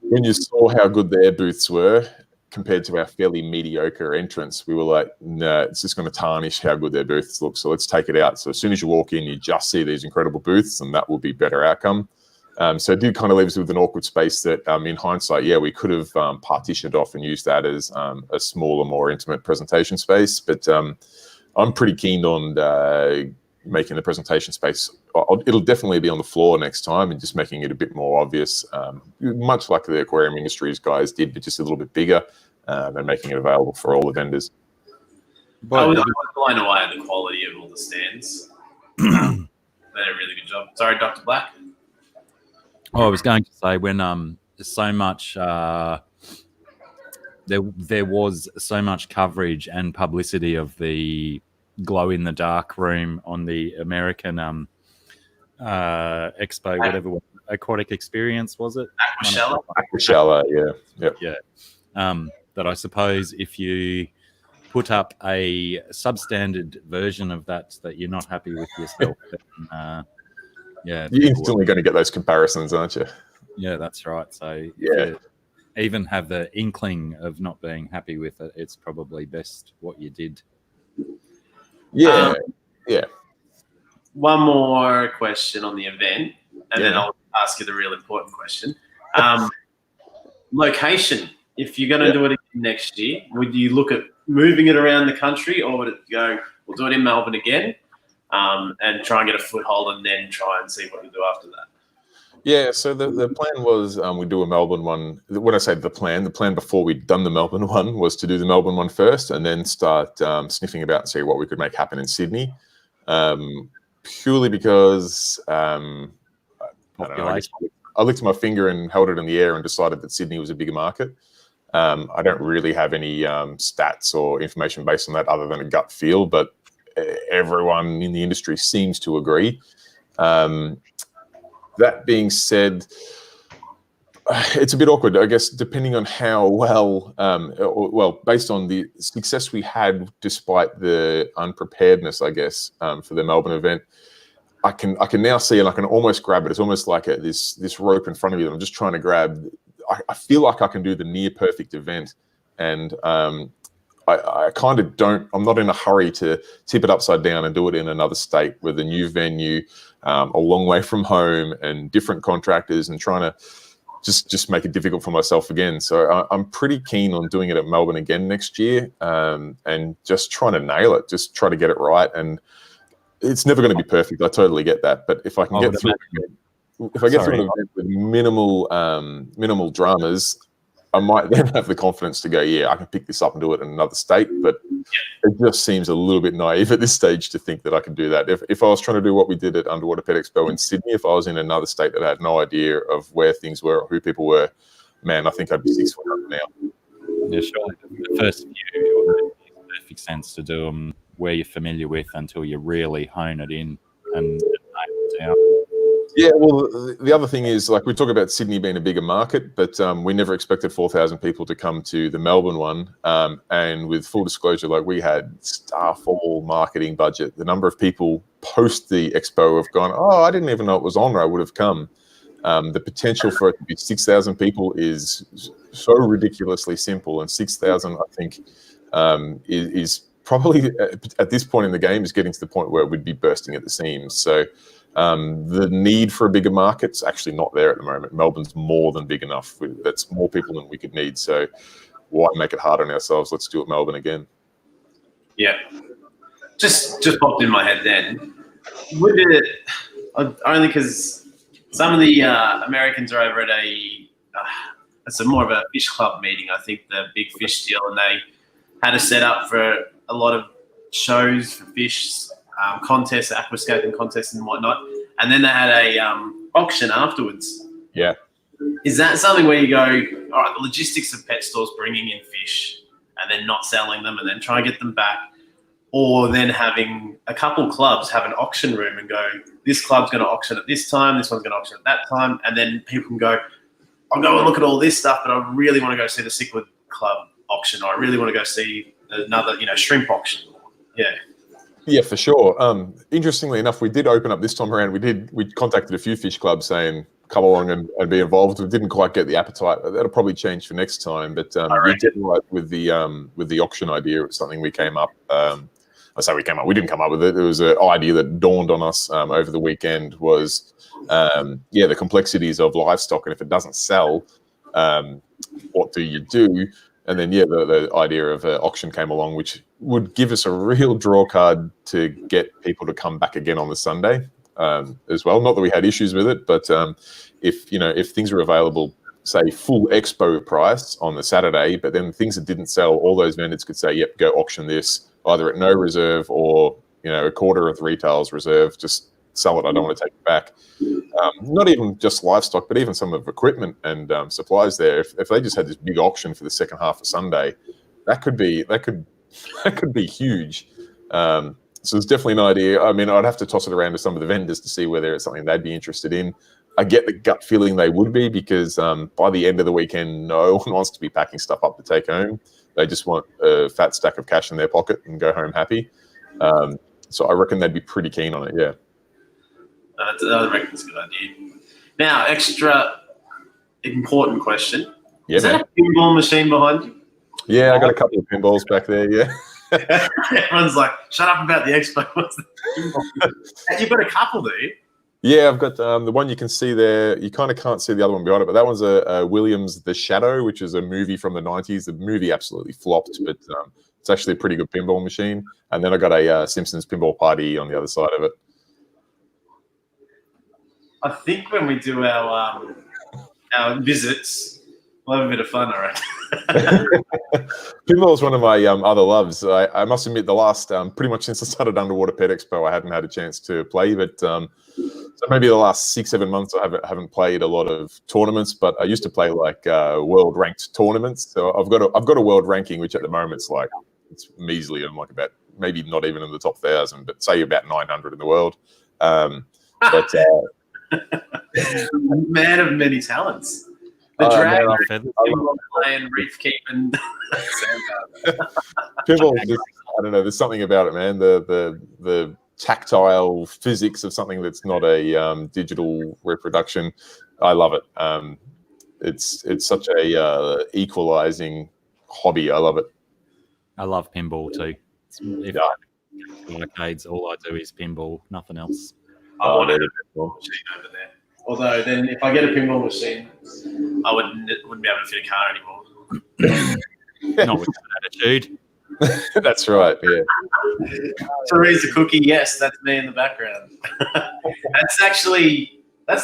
when you saw how good their booths were compared to our fairly mediocre entrance, we were like, no, it's just going to tarnish how good their booths look. So let's take it out. So as soon as you walk in, you just see these incredible booths, and that will be better outcome. So it did kind of leave us with an awkward space that, in hindsight, yeah, we could have partitioned off and used that as a smaller, more intimate presentation space. But I'm pretty keen on making the presentation space. It'll definitely be on the floor next time and just making it a bit more obvious, much like the aquarium industries guys did, but just a little bit bigger and making it available for all the vendors. I was blown away at the quality of all the stands. They did a really good job. Sorry, Dr. Black. Oh, I was going to say when so much there was so much coverage and publicity of the glow in the dark room on the American expo, whatever aquatic experience was it? Aquashella, yeah, yep. Yeah. That I suppose if you put up a substandard version of that you're not happy with yourself, then, yeah, you're instantly going to get those comparisons, aren't you? Yeah, that's right. So yeah, if you even have the inkling of not being happy with it, it's probably best what you did. Yeah, yeah. One more question on the event, and then I'll ask you the real important question. Location. If you're going to do it again next year, would you look at moving it around the country, or would it go, we'll do it in Melbourne again and try and get a foothold and then try and see what we do after that? Yeah, so the plan was we do a Melbourne one. When I say the plan before we'd done the Melbourne one was to do the Melbourne one first and then start sniffing about and see what we could make happen in Sydney. Purely because, I don't know, I licked my finger and held it in the air and decided that Sydney was a bigger market. I don't really have any stats or information based on that other than a gut feel, but everyone in the industry seems to agree. That being said, it's a bit awkward, I guess, depending on how well, based on the success we had despite the unpreparedness, I guess, for the Melbourne event, I can now see and I can almost grab it. It's almost like this rope in front of you that I'm just trying to grab. I feel like I can do the near perfect event, and I kind of don't. I'm not in a hurry to tip it upside down and do it in another state with a new venue, a long way from home, and different contractors, and trying to just make it difficult for myself again. So I'm pretty keen on doing it at Melbourne again next year, and just trying to nail it, just try to get it right. And it's never going to be perfect. I totally get that, but if I can get through an event with minimal dramas, I might then have the confidence to go, yeah, I can pick this up and do it in another state. But it just seems a little bit naive at this stage to think that I can do that. If I was trying to do what we did at Underwater Pet Expo in Sydney, if I was in another state that had no idea of where things were or who people were, man, I think I'd be 6 foot under now. Yeah, surely the first few it would make perfect sense to do them where you're familiar with until you really hone it in and nail it down. Yeah, well, the other thing is, like, we talk about Sydney being a bigger market, but we never expected 4,000 people to come to the Melbourne one. And with full disclosure, like, we had starfall marketing budget. The number of people post the expo have gone, oh, I didn't even know it was on, or I would have come. The potential for it to be 6,000 people is so ridiculously simple, and 6,000, I think, is probably at this point in the game is getting to the point where it would be bursting at the seams. So the need for a bigger market's actually not there at the moment. Melbourne's more than big enough. That's more people than we could need. So why make it hard on ourselves? Let's do it Melbourne again. Yeah. Just popped in my head then. Would it, only because some of the Americans are over at it's more of a fish club meeting, I think, the Big Fish deal, and they had a set up for a lot of shows for fish, contests, aquascaping contests and whatnot, and then they had a auction afterwards. Yeah. Is that something where you go, all right, the logistics of pet stores bringing in fish and then not selling them and then try and get them back, or then having a couple clubs have an auction room and go, this club's going to auction at this time, this one's going to auction at that time, and then people can go, I'll go and look at all this stuff, but I really want to go see the cichlid club auction, or I really want to go see another, shrimp auction. Yeah. Yeah, for sure. Interestingly enough, we did open up this time around. We contacted a few fish clubs saying, come along and be involved. We didn't quite get the appetite. That'll probably change for next time. But you did right with the auction idea. It's something we came up. I say we came up. We didn't come up with it. It was an idea that dawned on us over the weekend. Was the complexities of livestock, and if it doesn't sell, what do you do? And then, the idea of auction came along, which would give us a real draw card to get people to come back again on the Sunday as well. Not that we had issues with it, but if things are available, say full expo price on the Saturday, but then things that didn't sell, all those vendors could say, yep, go auction this either at no reserve or a quarter of the retail's reserve. Just sell it. I don't want to take it back. Not even just livestock, but even some of equipment and supplies there. If they just had this big auction for the second half of Sunday, that could be huge. So it's definitely an idea. I mean, I'd have to toss it around to some of the vendors to see whether it's something they'd be interested in. I get the gut feeling they would be, because by the end of the weekend, no one wants to be packing stuff up to take home. They just want a fat stack of cash in their pocket and go home happy. So I reckon they'd be pretty keen on it, yeah. I reckon it's a good idea. Now, extra important question. Yeah, is that a pinball machine behind you? Yeah, I got a couple of pinballs back there, yeah. Everyone's like, shut up about the expo. You've got a couple, do you? Yeah, I've got the one you can see there. You kind of can't see the other one behind it, but that one's a Williams The Shadow, which is a movie from the 90s. The movie absolutely flopped, but it's actually a pretty good pinball machine. And then I got a Simpsons Pinball Party on the other side of it. I think when we do our visits, we'll have a bit of fun, all right? Pinball is one of my other loves. I must admit, the last pretty much since I started Underwater Pet Expo, I hadn't had a chance to play. But so maybe the last 6-7 months, I haven't played a lot of tournaments. But I used to play like world ranked tournaments. So I've got a world ranking, which at the moment it's measly. I'm like about maybe not even in the top 1,000, but say about 900 in the world. Man of many talents. The dragon, and Reef keeping. Pinball, I don't know. There's something about it, man. The tactile physics of something that's not a digital reproduction. I love it. It's such a equalizing hobby. I love it. I love pinball too. If arcades, all I do is pinball, nothing else. I want a pinball machine over there. Although then, if I get a pinball machine, I wouldn't be able to fit a car anymore. Not with that attitude. That's right. Yeah. Teresa Cookie, yes, that's me in the background. That's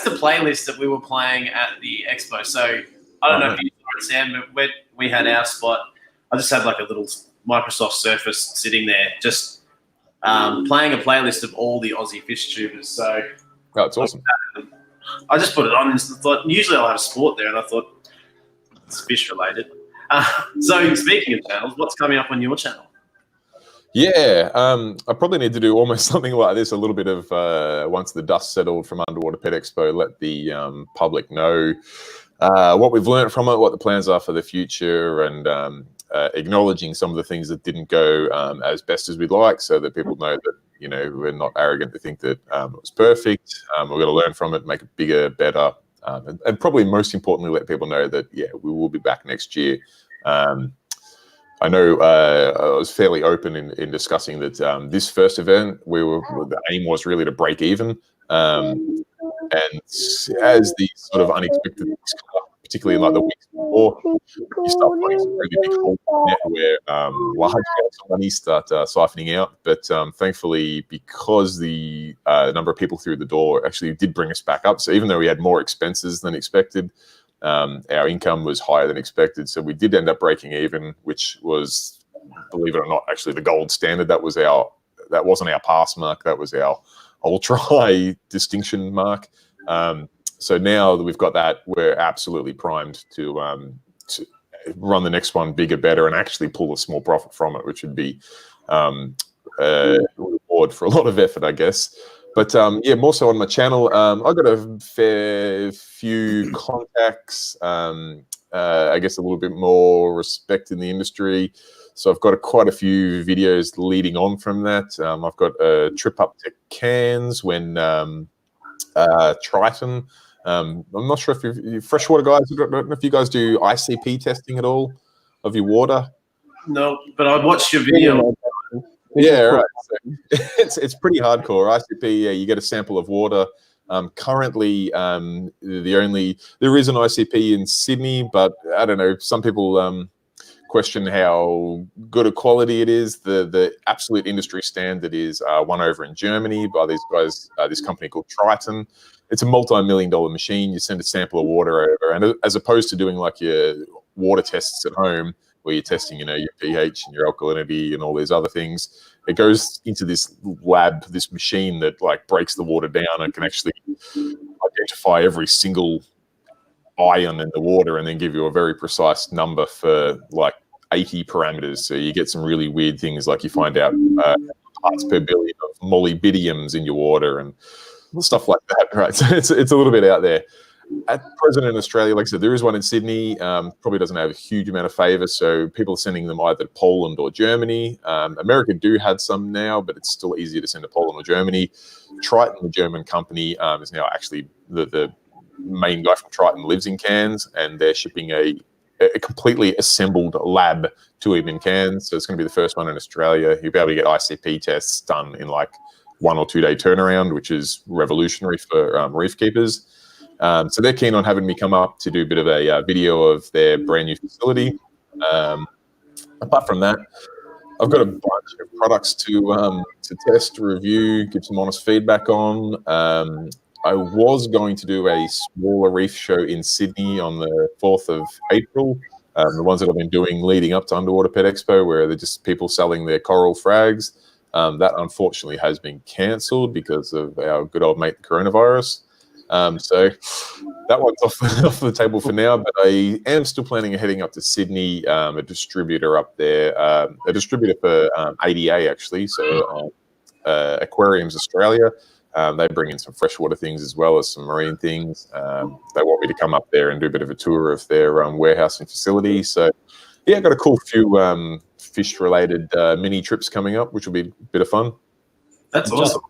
the playlist that we were playing at the expo. So I don't know if you saw it, Sam, but we had our spot. I just had like a little Microsoft Surface sitting there, just playing a playlist of all the Aussie fish tubers. So it's awesome. I just put it on and thought, usually I'll have sport there, and I thought it's fish related. So speaking of channels, what's coming up on your channel? Yeah, I probably need to do almost something like this, a little bit of, once the dust settled from Underwater Pet Expo, let the public know what we've learned from it, what the plans are for the future, and acknowledging some of the things that didn't go as best as we'd like, so that people know that, you know, we're not arrogant to think that it was perfect. We're going to learn from it, make it bigger, better, and probably most importantly, let people know that, yeah, we will be back next year. I know I was fairly open in discussing that this first event, the aim was really to break even. And as the sort of unexpected things come up, particularly in like the weeks before, you start finding some really big holes in the net where large amounts of money start siphoning out. But thankfully, because the number of people through the door actually did bring us back up, so even though we had more expenses than expected, our income was higher than expected. So we did end up breaking even, which was, believe it or not, actually the gold standard. That wasn't our pass mark. That was our ultra high distinction mark. So now that we've got that, we're absolutely primed to run the next one bigger, better, and actually pull a small profit from it, which would be a reward for a lot of effort, I guess. But yeah, more so on my channel, I've got a fair few contacts, I guess a little bit more respect in the industry. So I've got quite a few videos leading on from that. I've got a trip up to Cairns when Triton. I'm not sure if you freshwater guys, I don't know if you guys do ICP testing at all of your water. No, but I watched your video. Yeah, right. So it's pretty hardcore. ICP, yeah, you get a sample of water. Currently, there is an ICP in Sydney, but I don't know. Some people question how good a quality it is. The absolute industry standard is one over in Germany by these guys, this company called Triton. It's a multi-million-dollar machine. You send a sample of water over, and as opposed to doing like your water tests at home, where you're testing, you know, your pH and your alkalinity and all these other things, it goes into this lab, this machine that like breaks the water down and can actually identify every single ion in the water and then give you a very precise number for like 80 parameters. So you get some really weird things, like you find out parts per billion of molybdenums in your water and stuff like that, right? So it's a little bit out there. At present in Australia, like I said, there is one in Sydney. Probably doesn't have a huge amount of favour, so people are sending them either to Poland or Germany. America do have some now, but it's still easier to send to Poland or Germany. Triton, the German company, is now actually the main guy from Triton lives in Cairns, and they're shipping a completely assembled lab to him in Cairns. So it's going to be the first one in Australia. You'll be able to get ICP tests done in like 1 or 2 day turnaround, which is revolutionary for reef keepers. So they're keen on having me come up to do a bit of a video of their brand new facility. Apart from that, I've got a bunch of products to test, review, give some honest feedback on. I was going to do a smaller reef show in Sydney on the 4th of April. The ones that I've been doing leading up to Underwater Pet Expo, where they're just people selling their coral frags. That unfortunately has been cancelled because of our good old mate, the coronavirus. So that one's off the table for now, but I am still planning on heading up to Sydney, a distributor up there, a distributor for ADA actually, so Aquariums Australia. They bring in some freshwater things as well as some marine things. They want me to come up there and do a bit of a tour of their warehouse and facility. So yeah, I've got a cool few fish-related mini trips coming up, which will be a bit of fun. That's awesome.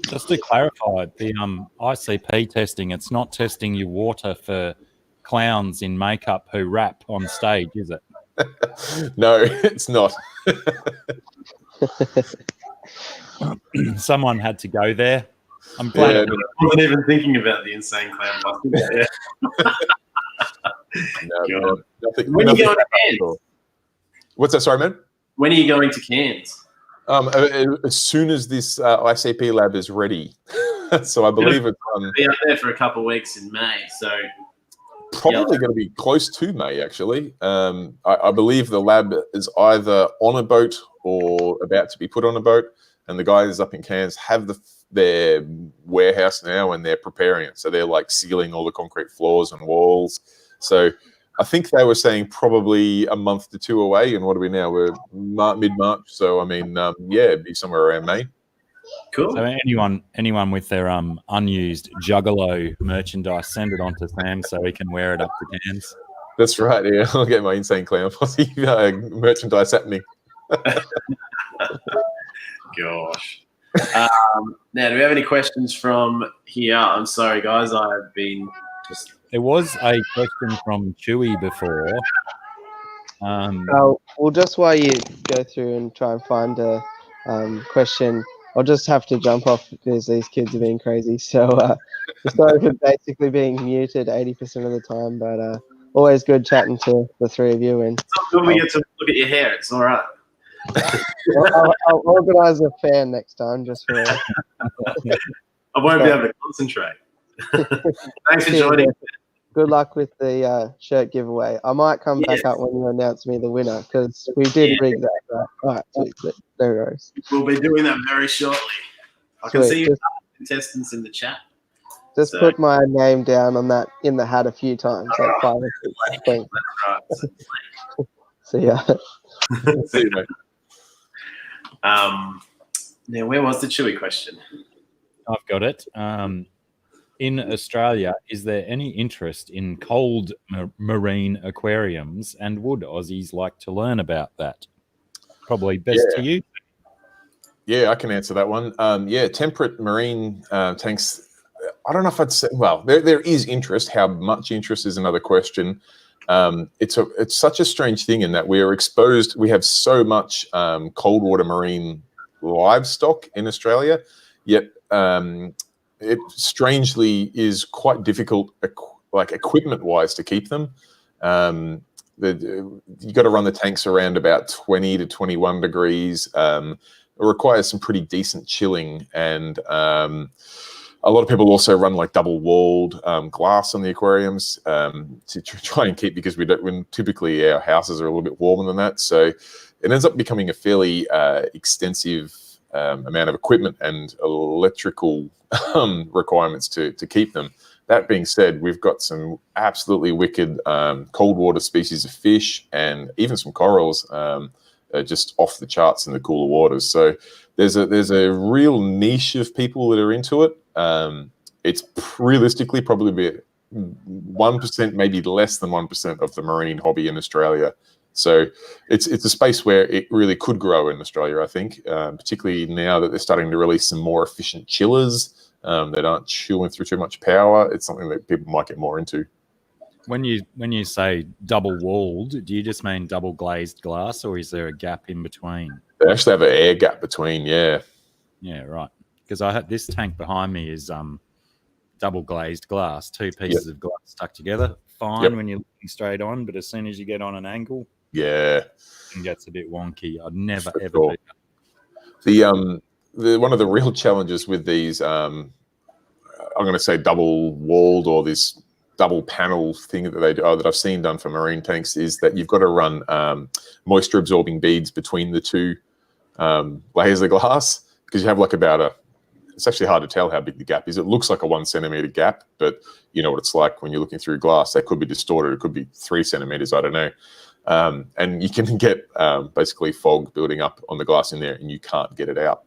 Just to clarify, the ICP testing, it's not testing your water for clowns in makeup who rap on stage, is it? No, it's not. Someone had to go there. I'm glad. I wasn't even thinking about the insane clown busting. Yeah. No, nothing, when are you going to Cairns? What's that? Sorry, man? When are you going to Cairns? As soon as this ICP lab is ready. So I believe it's be up there for a couple of weeks in May. So probably going to be close to May, actually. I believe the lab is either on a boat or about to be put on a boat, and the guys up in Cairns have their warehouse now, and they're preparing it. So they're like sealing all the concrete floors and walls. So I think they were saying probably a month to 2 away. And what are we now? We're mid-March. So, I mean, yeah, it'd be somewhere around May. Cool. So anyone with their unused Juggalo merchandise, send it on to Sam so he can wear it up to Cairns. That's right. Yeah, I'll get my Insane Clown Posse merchandise happening. Gosh. Now, do we have any questions from here? I'm sorry, guys. I've been just... There was a question from Chewy before. Well, just while you go through and try and find a question, I'll just have to jump off because these kids are being crazy. So sorry for basically being muted 80% of the time, but always good chatting to the three of you. And it's not good we get to look at your hair. It's all right. I'll organise a fan next time just for. I won't be able to concentrate. Thanks for joining. Good luck with the shirt giveaway. I might come back up when you announce me the winner because we did rig that. Right? All right, sweet. No worries. We'll be doing that very shortly. I can see you contestants in the chat. Just put my name down on that in the hat a few times, like 5 or 6. Thanks. That's right. See ya. See you, mate. Now, where was the Chewy question? I've got it. In Australia, is there any interest in cold marine aquariums, and would Aussies like to learn about that? Probably best to you. Yeah, I can answer that one. Temperate marine tanks. I don't know if I'd say. Well, there is interest. How much interest is another question. It's such a strange thing in that we are exposed. We have so much cold water marine livestock in Australia, yet it strangely is quite difficult, like equipment-wise, to keep them. You got to run the tanks around about 20 to 21 degrees. It requires some pretty decent chilling, and a lot of people also run like double-walled glass on the aquariums to try and keep, because typically our houses are a little bit warmer than that. So it ends up becoming a fairly extensive amount of equipment and electrical requirements to keep them. That being said, we've got some absolutely wicked cold water species of fish and even some corals just off the charts in the cooler waters. So there's a real niche of people that are into it. It's realistically probably 1%, maybe less than 1% of the marine hobby in Australia. So it's a space where it really could grow in Australia, I think, particularly now that they're starting to release some more efficient chillers that aren't chewing through too much power. It's something that people might get more into. When you say double walled, do you just mean double glazed glass, or is there a gap in between? They actually have an air gap between, yeah. Yeah, right. Because I had this tank behind me is double glazed glass, 2 pieces of glass stuck together. Fine when you're looking straight on, but as soon as you get on an angle, it gets a bit wonky. I'd never ever do that. One of the real challenges with these, I'm going to say double walled or this double panel thing that I've seen done for marine tanks, is that you've got to run moisture absorbing beads between the 2 layers of glass, because you have like about it's actually hard to tell how big the gap is. It looks like a 1 centimeter gap, but you know what it's like when you're looking through glass. That could be distorted. It could be 3 centimeters. I don't know. And you can get basically fog building up on the glass in there, and you can't get it out.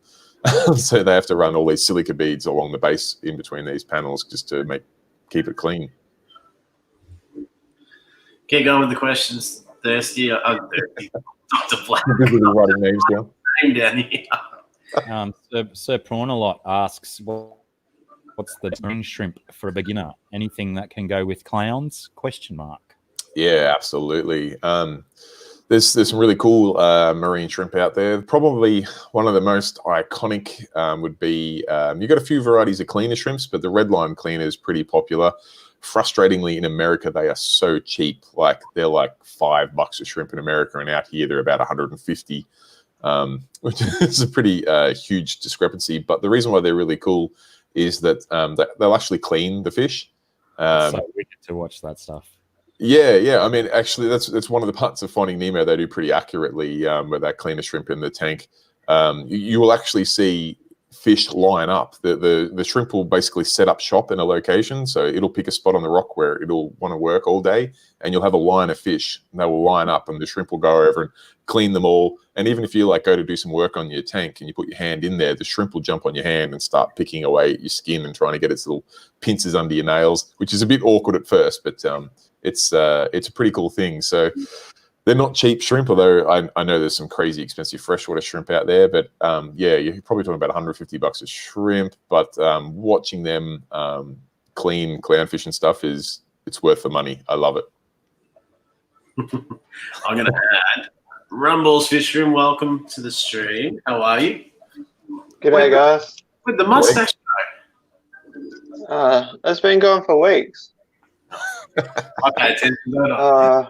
So they have to run all these silica beads along the base in between these panels just to keep it clean. Keep going with the questions. Thirsty. I'm thirsty. Dr. Black. Writing names down. Name down here. Sir Prawnalot asks, what's the marine shrimp for a beginner? Anything that can go with clowns? ? Yeah, absolutely. There's some really cool marine shrimp out there. Probably one of the most iconic would be, you've got a few varieties of cleaner shrimps, but the red line cleaner is pretty popular. Frustratingly, in America, they are so cheap. Like they're like $5 a shrimp in America, and out here they're about 150. Which is a pretty huge discrepancy. But the reason why they're really cool is that they'll actually clean the fish. So we get to watch that stuff. Yeah. I mean, actually, that's one of the parts of Finding Nemo they do pretty accurately with that cleaner shrimp in the tank. You will actually see fish line up. The shrimp will basically set up shop in a location, so it'll pick a spot on the rock where it'll want to work all day, and you'll have a line of fish, and they will line up, and the shrimp will go over and clean them all. And even if you like go to do some work on your tank and you put your hand in there, the shrimp will jump on your hand and start picking away at your skin and trying to get its little pincers under your nails, which is a bit awkward at first, but it's a pretty cool thing. So they're not cheap shrimp, although I know there's some crazy expensive freshwater shrimp out there. But yeah, you're probably talking about $150 a shrimp. But watching them clean clownfish and stuff it's worth the money. I love it. I'm going to add Rumbles Fish Room. Welcome to the stream. How are you? G'day, guys. With the mustache. It's been going for weeks. I pay attention, don't I?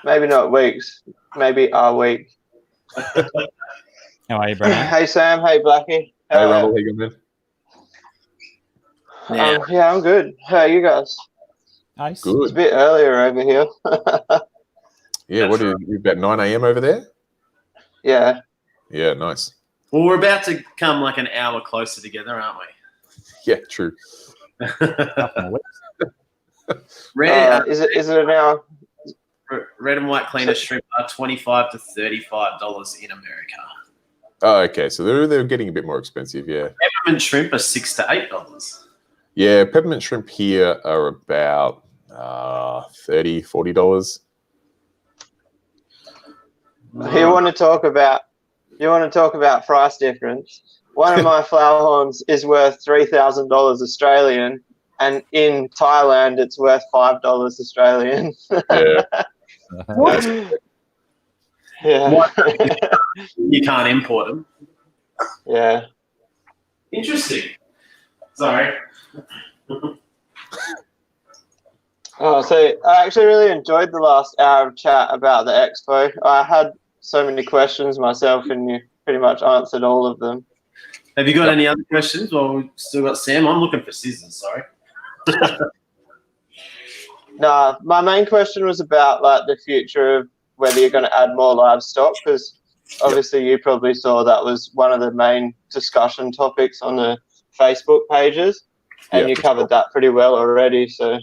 Maybe not weeks, maybe a week. How are you, Brandon? Hey, Sam. Hey, Blackie. Hey, Rumble, how you going, man? Yeah, I'm good. How are you guys? Nice. Good. It's a bit earlier over here. Yeah, what are you about 9 a.m. over there? Yeah. Yeah, nice. Well, we're about to come like an hour closer together, aren't we? Yeah, true. Red, is it an hour? red and white cleaner shrimp are $25 to $35 in America. Oh, okay. So they're getting a bit more expensive, yeah. Peppermint shrimp are $6 to $8. Yeah, peppermint shrimp here are about $30, $40. You want to talk about price difference? One of my flower horns is worth $3,000 Australian, and in Thailand it's worth $5 Australian. Yeah. What? Yeah. What? You can't import them. Yeah. Interesting. Sorry. Oh, so I actually really enjoyed the last hour of chat about the expo. I had so many questions myself, and you pretty much answered all of them. Have you got any other questions? Well, we've still got Sam. I'm looking for scissors, sorry. No, my main question was about like the future of whether you're going to add more livestock, because obviously you probably saw that was one of the main discussion topics on the Facebook pages, and you covered that pretty well already, so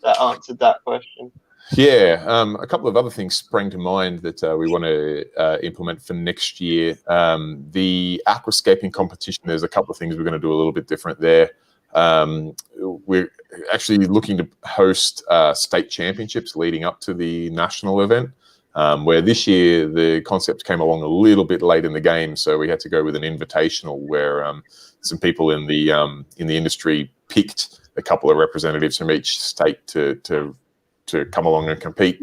that answered that question. Yeah, a couple of other things sprang to mind that we want to implement for next year. The aquascaping competition, there's a couple of things we're going to do a little bit different there. We're actually looking to host state championships leading up to the national event, where this year the concept came along a little bit late in the game, so we had to go with an invitational where some people in the industry picked a couple of representatives from each state to come along and compete.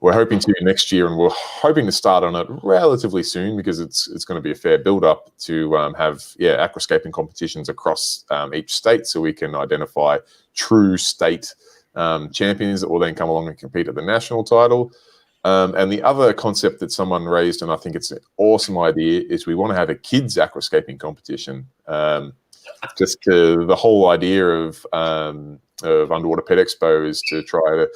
We're hoping to next year, and we're hoping to start on it relatively soon because it's going to be a fair build-up to have aquascaping competitions across each state, so we can identify true state champions that will then come along and compete at the national title. And the other concept that someone raised, and I think it's an awesome idea, is we want to have a kids aquascaping competition. Just the whole idea of Underwater Pet Expo is to try to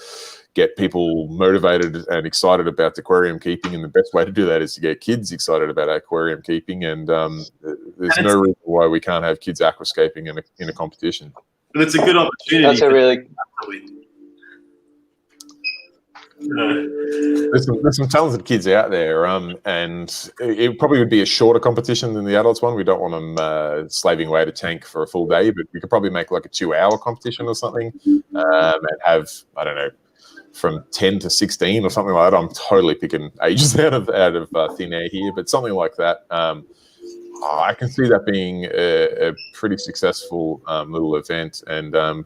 get people motivated and excited about aquarium keeping, and the best way to do that is to get kids excited about aquarium keeping. And there's no reason why we can't have kids aquascaping in a competition. But it's a good opportunity. That's a really There's some talented kids out there, and it probably would be a shorter competition than the adults one. We don't want them slaving away at a tank for a full day, but we could probably make like a 2-hour competition or something, and have, I don't know, from 10 to 16 or something like that. I'm totally picking ages out of thin air here, but something like that. I can see that being a pretty successful little event, and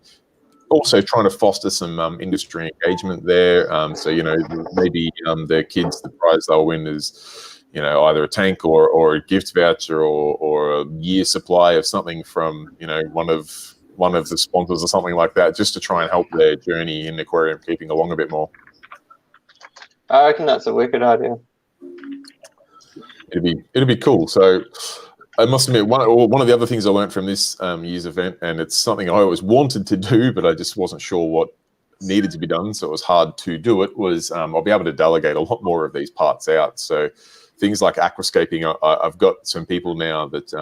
also trying to foster some industry engagement there. So, maybe the kids, the prize they'll win is, either a tank or a gift voucher or a year supply of something from, one of the sponsors or something like that, just to try and help their journey in aquarium keeping along a bit more. I reckon that's a wicked idea. It'd be cool. So I must admit, one of the other things I learned from this year's event, and it's something I always wanted to do, but I just wasn't sure what needed to be done, so it was hard to do it, was I'll be able to delegate a lot more of these parts out. So things like aquascaping, I've got some people now that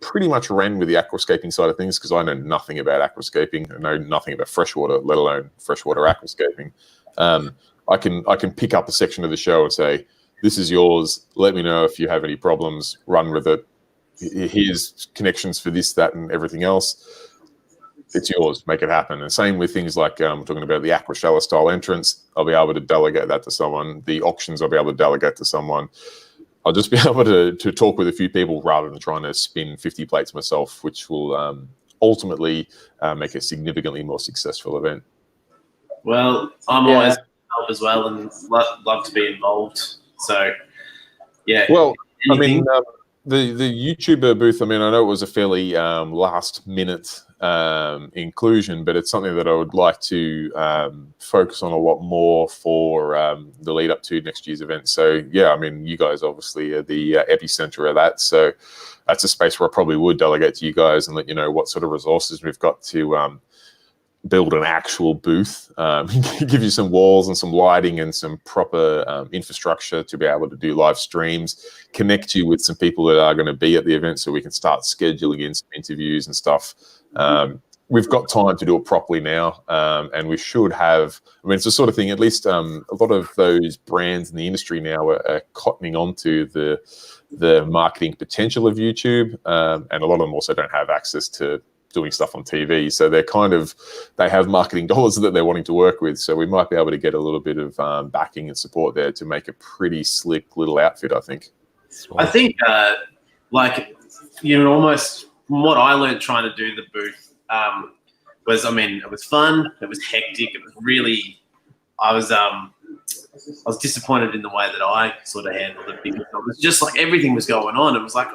pretty much ran with the aquascaping side of things, because I know nothing about aquascaping. I know nothing about freshwater, let alone freshwater aquascaping. I can pick up a section of the show and say, this is yours. Let me know if you have any problems. Run with it. Here's connections for this, that, and everything else. It's yours. Make it happen. And same with things like we're talking about the aqua shallow style entrance. I'll be able to delegate that to someone. The auctions, I'll be able to delegate to someone. I'll just be able to talk with a few people rather than trying to spin 50 plates myself, which will ultimately make a significantly more successful event. Well, I'm always help as well, and love to be involved. So, yeah. Well, anything? I mean, the YouTuber booth, I mean, I know it was a fairly last minute inclusion, but it's something that I would like to focus on a lot more for the lead up to next year's event. So yeah, I mean, you guys obviously are the epicenter of that. So that's a space where I probably would delegate to you guys and let you know what sort of resources we've got to build an actual booth, give you some walls and some lighting and some proper infrastructure to be able to do live streams, connect you with some people that are going to be at the event so we can start scheduling in some interviews and stuff. We've got time to do it properly now, and we should have, I mean, it's the sort of thing, at least a lot of those brands in the industry now are cottoning onto the marketing potential of YouTube, and a lot of them also don't have access to doing stuff on TV. So they have marketing dollars that they're wanting to work with. So we might be able to get a little bit of backing and support there to make a pretty slick little outfit, I think. I think, almost from what I learned trying to do the booth was, I mean, it was fun. It was hectic. It was really, I was disappointed in the way that I sort of handled it, because it was just like everything was going on. It was like,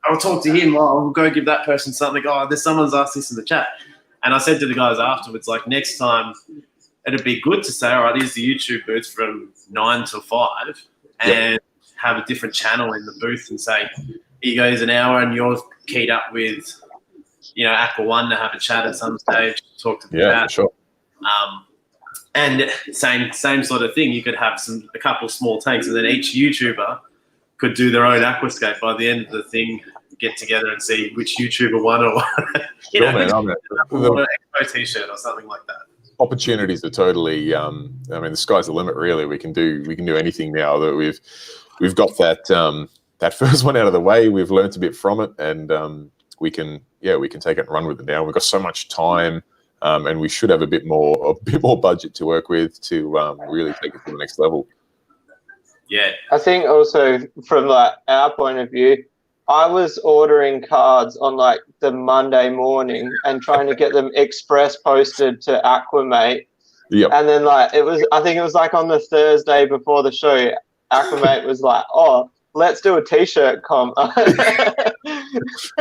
I'll talk to him. I'll go give that person something. Oh, there's someone's asked this in the chat. And I said to the guys afterwards, like, next time it'd be good to say, all right, here's the YouTube booth from 9 to 5 and have a different channel in the booth and say, here goes an hour and you're keyed up with, Aqua One to have a chat at some stage, talk to the chat. Yeah, for sure. And same sort of thing. You could have a couple of small tanks, and then each YouTuber could do their own aquascape. By the end of the thing, get together and see which YouTuber won or Expo t-shirt or something like that. Opportunities are totally. I mean, the sky's the limit. Really, we can do anything now that we've got that first one out of the way. We've learned a bit from it, and we can take it and run with it now. We've got so much time, and we should have a bit more budget to work with to really take it to the next level. Yeah, I think also from our point of view, I was ordering cards on the Monday morning and trying to get them express posted to Aquamate. Yep. And then I think it was on the Thursday before the show, Aquamate was like, oh, let's do a t-shirt comp.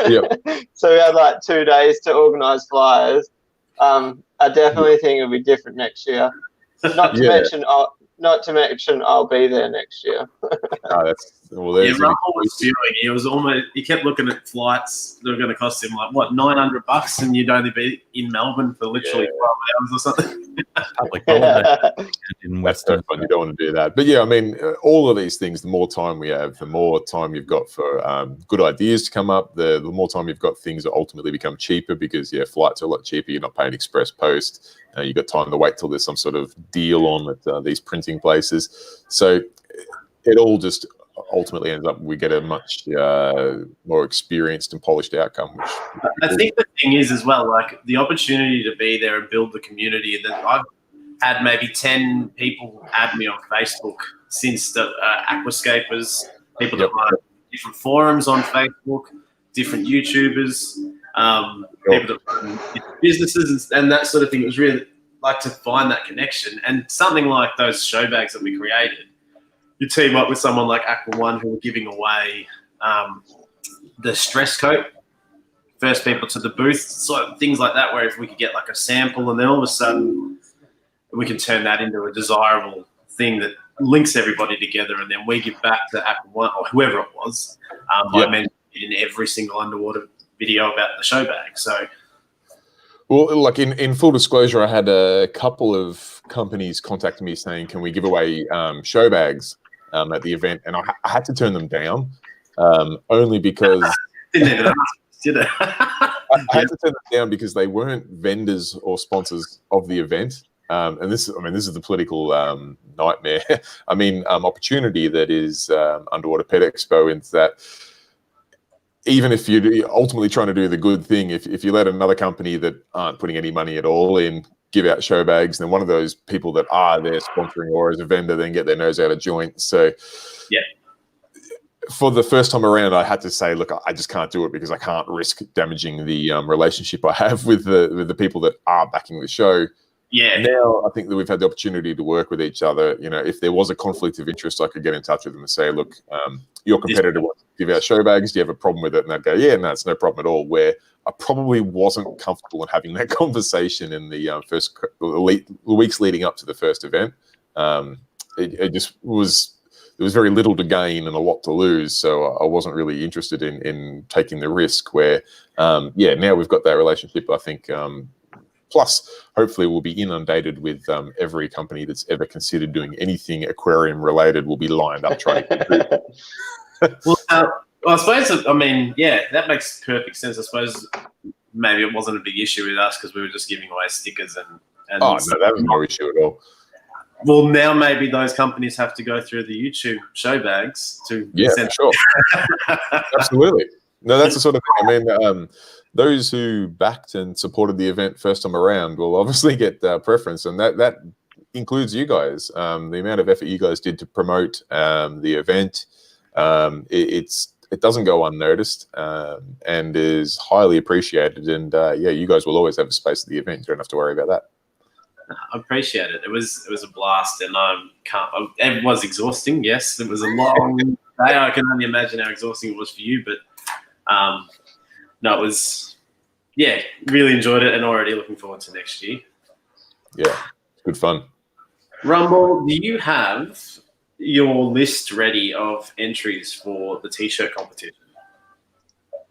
Yep. So we had 2 days to organize flyers. I definitely think it'll be different next year. Not to mention I'll be there next year. Rumble was fuming. He kept looking at flights that were going to cost him $900, and you'd only be in Melbourne for literally 12 hours or something. Public holiday in Western. You don't want to do that. But yeah, I mean, all of these things, the more time we have, the more time you've got for good ideas to come up, the more time you've got things that ultimately become cheaper, because flights are a lot cheaper. You're not paying express post. You've got time to wait till there's some sort of deal on at these printing places. So it all just ultimately ends up, we get a much more experienced and polished outcome. I think the thing is as well, the opportunity to be there and build the community. That I've had maybe 10 people add me on Facebook since the Aquascapers, people that run different forums on Facebook, different YouTubers, people that run different businesses and that sort of thing. It was really to find that connection, and something like those show bags that we created. You team up with someone like Aqua One, who were giving away the stress coat, first people to the booth, sort of things like that, where if we could get a sample, and then all of a sudden we can turn that into a desirable thing that links everybody together, and then we give back to Aqua One or whoever it was by mentioning in every single underwater video about the show bag. So, well, in full disclosure, I had a couple of companies contact me saying, can we give away show bags? at the event, and I had to turn them down only because Didn't even ask, did it? I had to turn them down because they weren't vendors or sponsors of the event. And this is the political nightmare. Opportunity that is Underwater Pet Expo, in that even if you're ultimately trying to do the good thing, if you let another company that aren't putting any money at all in give out show bags, then one of those people that are there sponsoring or as a vendor then get their nose out of joint. So yeah, for the first time around, I had to say, look, I just can't do it because I can't risk damaging the relationship I have with the people that are backing the show. Yeah. Now I think that we've had the opportunity to work with each other. You know, if there was a conflict of interest, I could get in touch with them and say, look, your competitor wants to give out show bags. Do you have a problem with it? And they'd go, yeah, no, it's no problem at all. Where I probably wasn't comfortable in having that conversation in the first weeks leading up to the first event. It just was, there was very little to gain and a lot to lose. So I wasn't really interested in taking the risk where, now we've got that relationship, I think, plus, hopefully, we'll be inundated with every company that's ever considered doing anything aquarium related will be lined up trying to Well, I suppose, that makes perfect sense. I suppose maybe it wasn't a big issue with us because we were just giving away stickers and oh, no, that was no issue at all. Well, now maybe those companies have to go through the YouTube show bags to send. Sure. Absolutely. No, that's the sort of thing. I mean, those who backed and supported the event first time around will obviously get preference, and that includes you guys. The amount of effort you guys did to promote the event, it doesn't go unnoticed and is highly appreciated. And you guys will always have a space at the event. You don't have to worry about that. I appreciate it. It was a blast, and it was exhausting. Yes, it was a long day. I can only imagine how exhausting it was for you, but. No, it was, really enjoyed it and already looking forward to next year. Yeah, good fun. Rumble, do you have your list ready of entries for the T-shirt competition?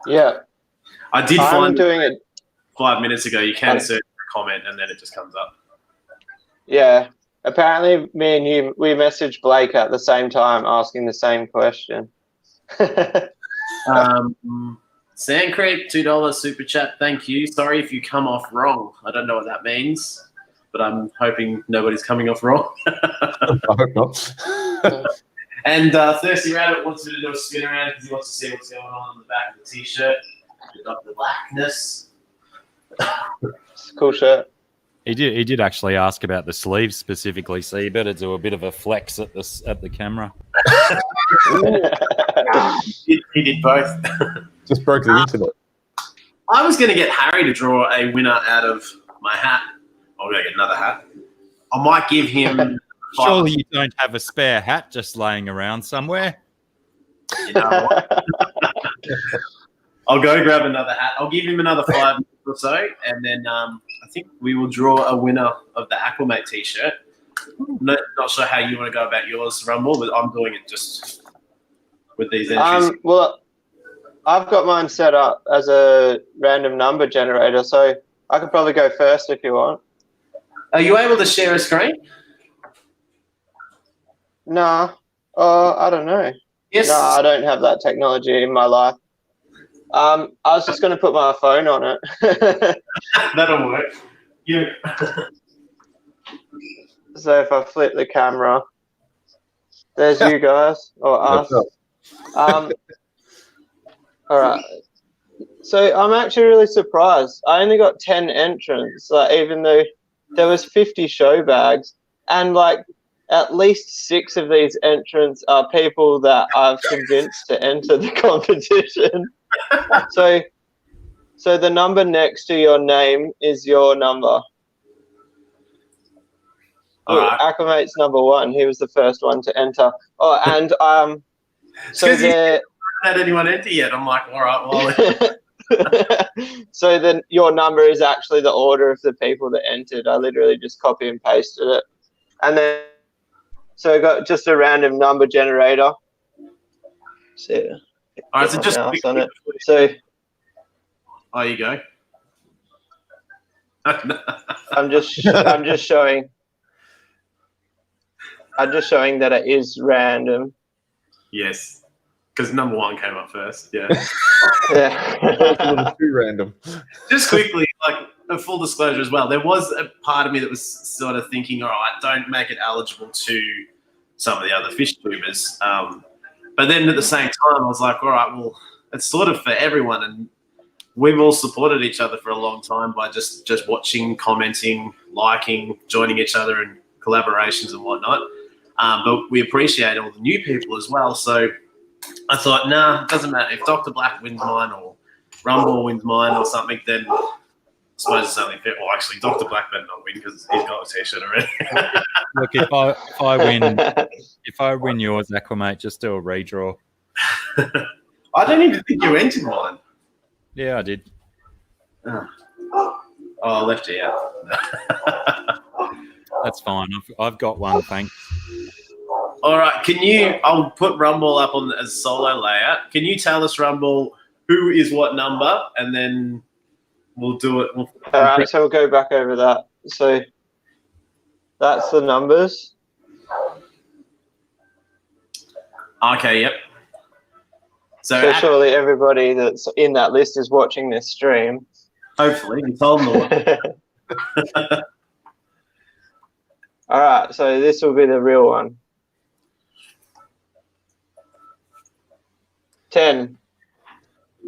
Yeah. I did find doing it 5 minutes ago. You can search a comment and then it just comes up. Yeah. Apparently, me and you, we messaged Blake at the same time asking the same question. Sand Creek, $2 super chat. Thank you. Sorry if you come off wrong. I don't know what that means, but I'm hoping nobody's coming off wrong. I hope not. And Thirsty Rabbit wants me to do a spin around because he wants to see what's going on the back of the T-shirt. Got the blackness. It's a cool shirt. He did actually ask about the sleeves specifically, so you better do a bit of a flex at the camera. He did both. Just broke the internet. I was going to get Harry to draw a winner out of my hat. I'm going to get another hat. I might give him... Surely you don't have a spare hat just laying around somewhere? You know what? I'll go grab another hat. I'll give him another 5 minutes or so, and then I think we will draw a winner of the Aqua T-shirt. Not sure how you want to go about yours, Rumble, but I'm doing it just with these entries. Well, I've got mine set up as a random number generator, so I could probably go first if you want. Are you able to share a screen? Nah. I don't know. Yes. No, I don't have that technology in my life. I was just going to put my phone on it. That'll work. Yeah. So if I flip the camera, there's you guys, or us. All right. So I'm actually really surprised. I only got 10 entrants, even though there was 50 show bags, and at least 6 of these entrants are people that I've convinced to enter the competition. So the number next to your name is your number. Aquamate's number 1. He was the first one to enter. Oh, and so there haven't had anyone enter yet. I'm like, all right, well. So then your number is actually the order of the people that entered. I literally just copy and pasted it, and then so I got just a random number generator. So, all right, so just on it. So, there you go. I'm just showing. I'm just showing that it is random. Yes, because number 1 came up first. Yeah. Yeah. It's a little too random. Just quickly, like a full disclosure as well, there was a part of me that was sort of thinking, all right, don't make it eligible to some of the other fish tubers. But then at the same time, I was like, all right, well, it's sort of for everyone. And we've all supported each other for a long time by just watching, commenting, liking, joining each other in collaborations and whatnot. But we appreciate all the new people as well. So I thought, nah, it doesn't matter. If Dr. Black wins mine or Rumble wins mine or something, then I suppose it's only fair. Well, actually, Dr. Black better not win because he's got a T-shirt already. Look, if I win yours, Aqua, mate, just do a redraw. I don't even think you entered mine. Yeah, I did. Oh, I left you out. That's fine. I've got one, thanks. All right, I'll put Rumble up on as solo layout. Can you tell us, Rumble, who is what number, and then we'll do it. All right, so we'll go back over that. So that's the numbers. Okay, yep. So surely everybody that's in that list is watching this stream. Hopefully, you told them. All right, so this will be the real one. 10.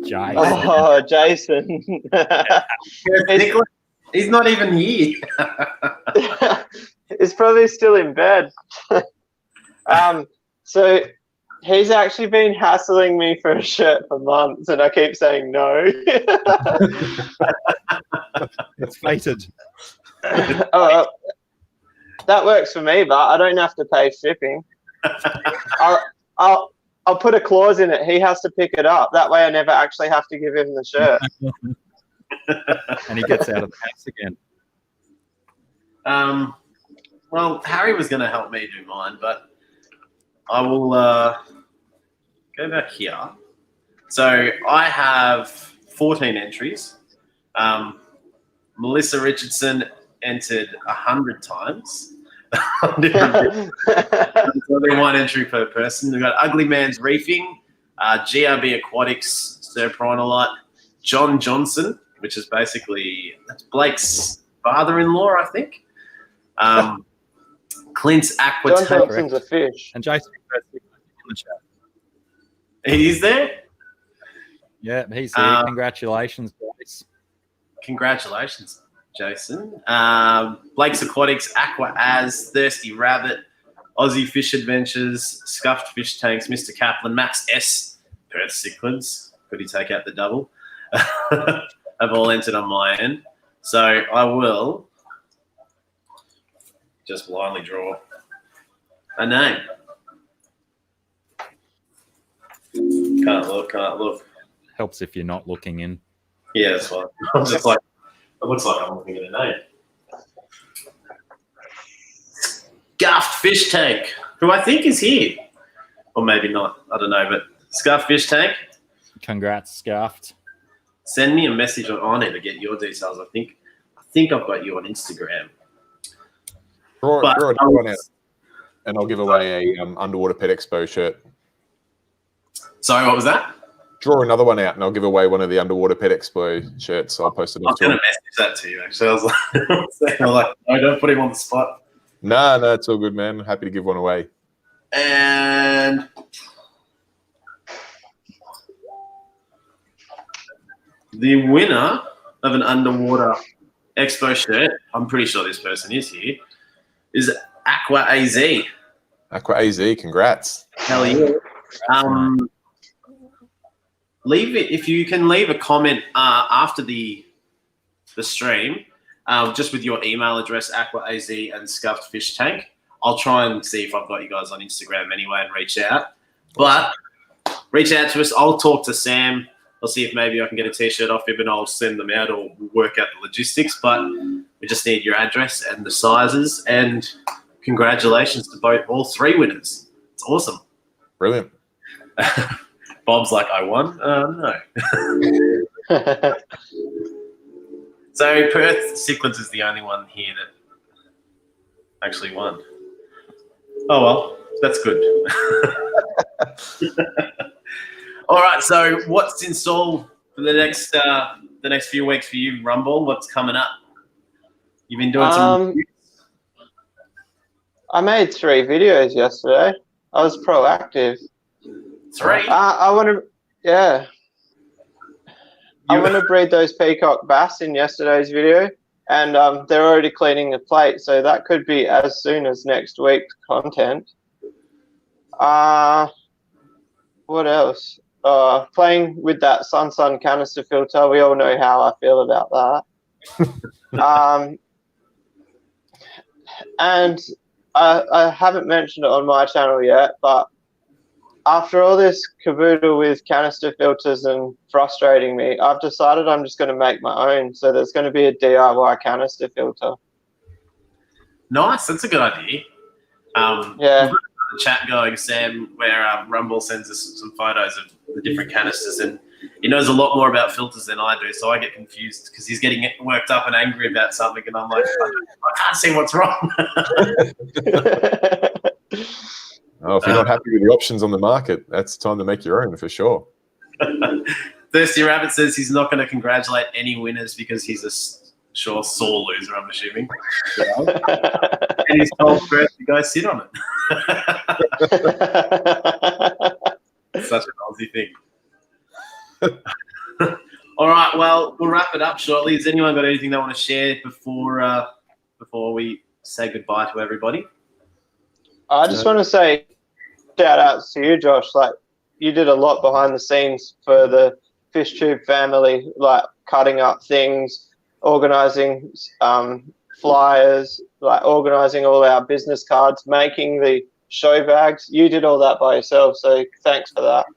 Jason. Oh, Jason. He's not even here. He's probably still in bed. So he's actually been hassling me for a shirt for months, and I keep saying no. It's fated. That works for me, but I don't have to pay shipping. I'll put a clause in it. He has to pick it up. That way I never actually have to give him the shirt. And he gets out of the house again. Well, Harry was going to help me do mine, but I will go back here. So I have 14 entries. Melissa Richardson entered 100 times. There's only one entry per person. We've got Ugly Man's Reefing, GRB Aquatics, Sir Pronalot, John Johnson, which is that's Blake's father-in-law, I think. Clint's Aqua. John Johnson's a fish. And Jason in the chat. He's there? Yeah, he's here. Congratulations, guys. Congratulations, Jason. Blake's Aquatics, Aqua As, Thirsty Rabbit, Aussie Fish Adventures, Scuffed Fish Tanks, Mr. Kaplan, Max S, Perth Cichlids. Could he take out the double? Have all entered on my end. So I will just blindly draw a name. Can't look. Helps if you're not looking in. Yeah, that's fine. I'm just like, it looks like I'm looking at a name. Scuffed Fish Tank, who I think is here. Or maybe not. I don't know, but Scuffed Fish Tank. Congrats, Scuffed. Send me a message on it to get your details. I think I've got you on Instagram. Draw another one out, and I'll give away a Underwater Pet Expo shirt. Sorry, what was that? Draw another one out, and I'll give away one of the Underwater Pet Expo shirts. I'll post it I on was going to message that to you, actually. I was like, no, don't put him on the spot. No, it's all good, man. Happy to give one away. And the winner of an Underwater Expo shirt, I'm pretty sure this person is here, is Aqua AZ. Aqua AZ, congrats. Hell yeah. Leave it, if you can leave a comment after the stream, just with your email address, Aqua AZ and Scuffed Fish Tank. I'll try and see if I've got you guys on Instagram anyway and reach out. But reach out to us. I'll talk to Sam. I'll see if maybe I can get a T-shirt off him and I'll send them out or work out the logistics. But we just need your address and the sizes. And congratulations to all three winners. It's awesome. Brilliant. Bob's like, I won? No. So Perth Cichlids is the only one here that actually won. Oh well, that's good. All right. So, what's in store for the next few weeks for you, Rumble? What's coming up? You've been doing some. I made 3 videos yesterday. I was proactive. 3. I want to, yeah. I want to breed those peacock bass in yesterday's video, and they're already cleaning the plate, so that could be as soon as next week's content. What else? Playing with that Sun canister filter. We all know how I feel about that. And I haven't mentioned it on my channel yet, but after all this caboodle with canister filters and frustrating me, I've decided I'm just going to make my own. So there's going to be a DIY canister filter. Nice, that's a good idea. Yeah. We've got the chat going, Sam, where Rumble sends us some photos of the different canisters, and he knows a lot more about filters than I do, so I get confused because he's getting worked up and angry about something, and I'm like, I can't see what's wrong. Oh, if you're not happy with the options on the market, that's time to make your own for sure. Thirsty Rabbit says he's not going to congratulate any winners because he's a sure sore loser, I'm assuming. Yeah. And he's told Kurt to go sit on it. Such an Aussie thing. All right, well, we'll wrap it up shortly. Has anyone got anything they want to share before we say goodbye to everybody? I just want to say shout outs to you, Josh. Like, you did a lot behind the scenes for the Fish Tube family, like cutting up things, organizing flyers, like organizing all our business cards, making the show bags. You did all that by yourself, so thanks for that.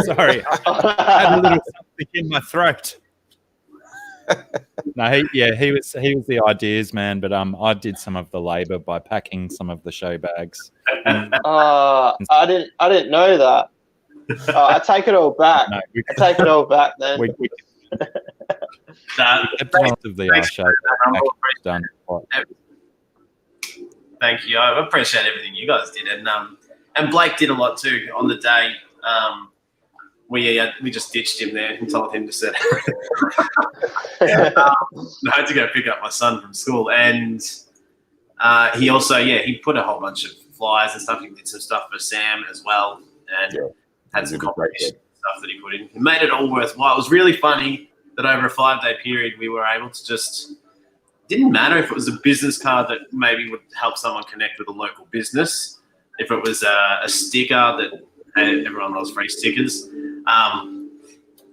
Sorry, I had a little something in my throat. No, he was the ideas man, but I did some of the labor by packing some of the show bags. I didn't know that. I take it all back. No, I take it all back then. We most of the show done. Thank you. I appreciate everything you guys did, and Blake did a lot too on the day. We just ditched him there and told him to sit. I had to go pick up my son from school, and he also, he put a whole bunch of flyers and stuff. He did some stuff for Sam as well, and had some competition stuff that he put in. He made it all worthwhile. It was really funny that over a 5-day period, we were able to just, didn't matter if it was a business card that maybe would help someone connect with a local business, if it was a sticker that everyone loves free stickers,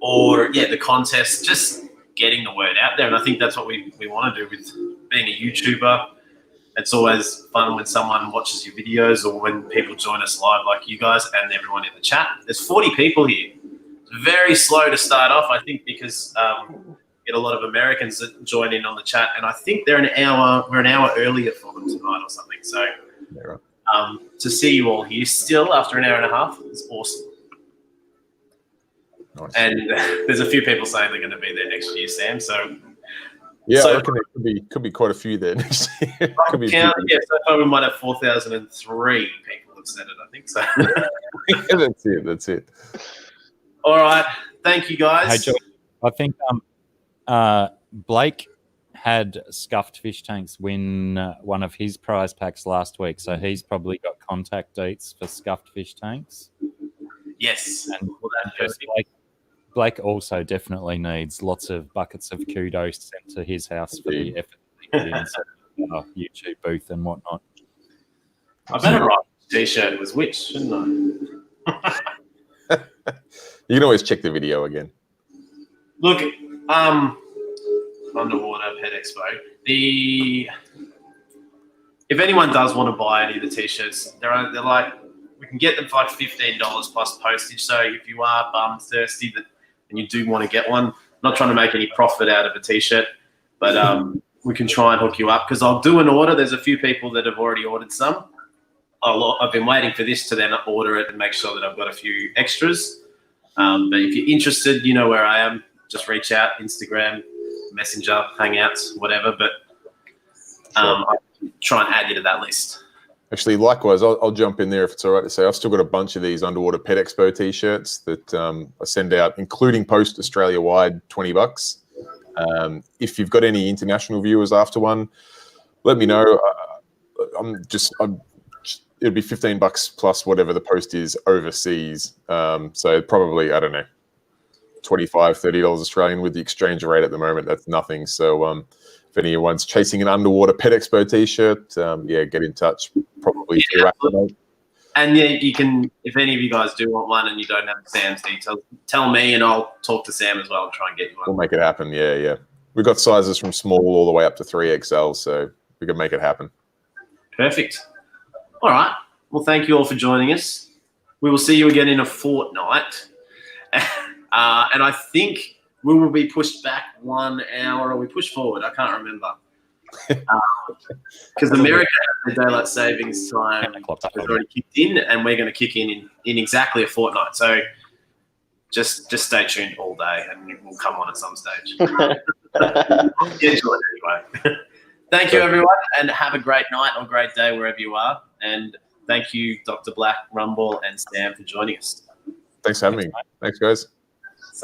or the contest, just getting the word out there. And I think that's what we want to do with being a YouTuber. It's always fun when someone watches your videos or when people join us live like you guys and everyone in the chat. There's 40 people here. It's very slow to start off, I think, because get a lot of Americans that join in on the chat, and I think we're an hour earlier for them tonight or something. So to see you all here still after an hour and a half is awesome. Nice. And there's a few people saying they're going to be there next year, Sam. So I reckon there could be quite a few there next year. So far we might have 4,003 people have said it, I think so. That's it. All right. Thank you, guys. Hey, Joe, I think Blake had Scuffed Fish Tanks win one of his prize packs last week, so he's probably got contact dates for Scuffed Fish Tanks. Yes. And Blake also definitely needs lots of buckets of kudos sent to his house for the effort he put in YouTube booth and whatnot. I better write a t-shirt. It was which, shouldn't I? You can always check the video again. Look, Underwater Pet Expo. If anyone does want to buy any of the t-shirts, they're like, we can get them for like $15 plus postage. So if you are bum thirsty and you do want to get one, I'm not trying to make any profit out of a t-shirt, but we can try and hook you up, because I'll do an order. There's a few people that have already ordered some. I've been waiting for this to then order it and make sure that I've got a few extras. But if you're interested, you know where I am. Just reach out, Instagram, Messenger, Hangouts, whatever. But I'll try and add you to that list. Actually, likewise, I'll jump in there if it's all right to say. I've still got a bunch of these Underwater Pet Expo T-shirts that I send out, including post Australia-wide, $20. If you've got any international viewers after one, let me know. It'd be $15 plus whatever the post is overseas. So probably, I don't know, $25, $30 Australian with the exchange rate at the moment. That's nothing. So if anyone's chasing an Underwater Pet Expo T-shirt, get in touch. Probably through Aqua. And yeah, you can, if any of you guys do want one and you don't have Sam's details, tell me and I'll talk to Sam as well and try and get you one. We'll make it happen. Yeah. We've got sizes from small all the way up to 3XL, so we can make it happen. Perfect. All right. Well, thank you all for joining us. We will see you again in a fortnight. And I think we will be pushed back 1 hour, or we push forward. I can't remember. Because America, the daylight savings time has already kicked in, and we're going to kick in exactly a fortnight. So just stay tuned all day, and we'll come on at some stage. Schedule it anyway. Thank you, everyone, and have a great night or great day wherever you are. And thank you, Dr. Black, Rumble, and Sam for joining us. Thanks for having me. Thanks, guys.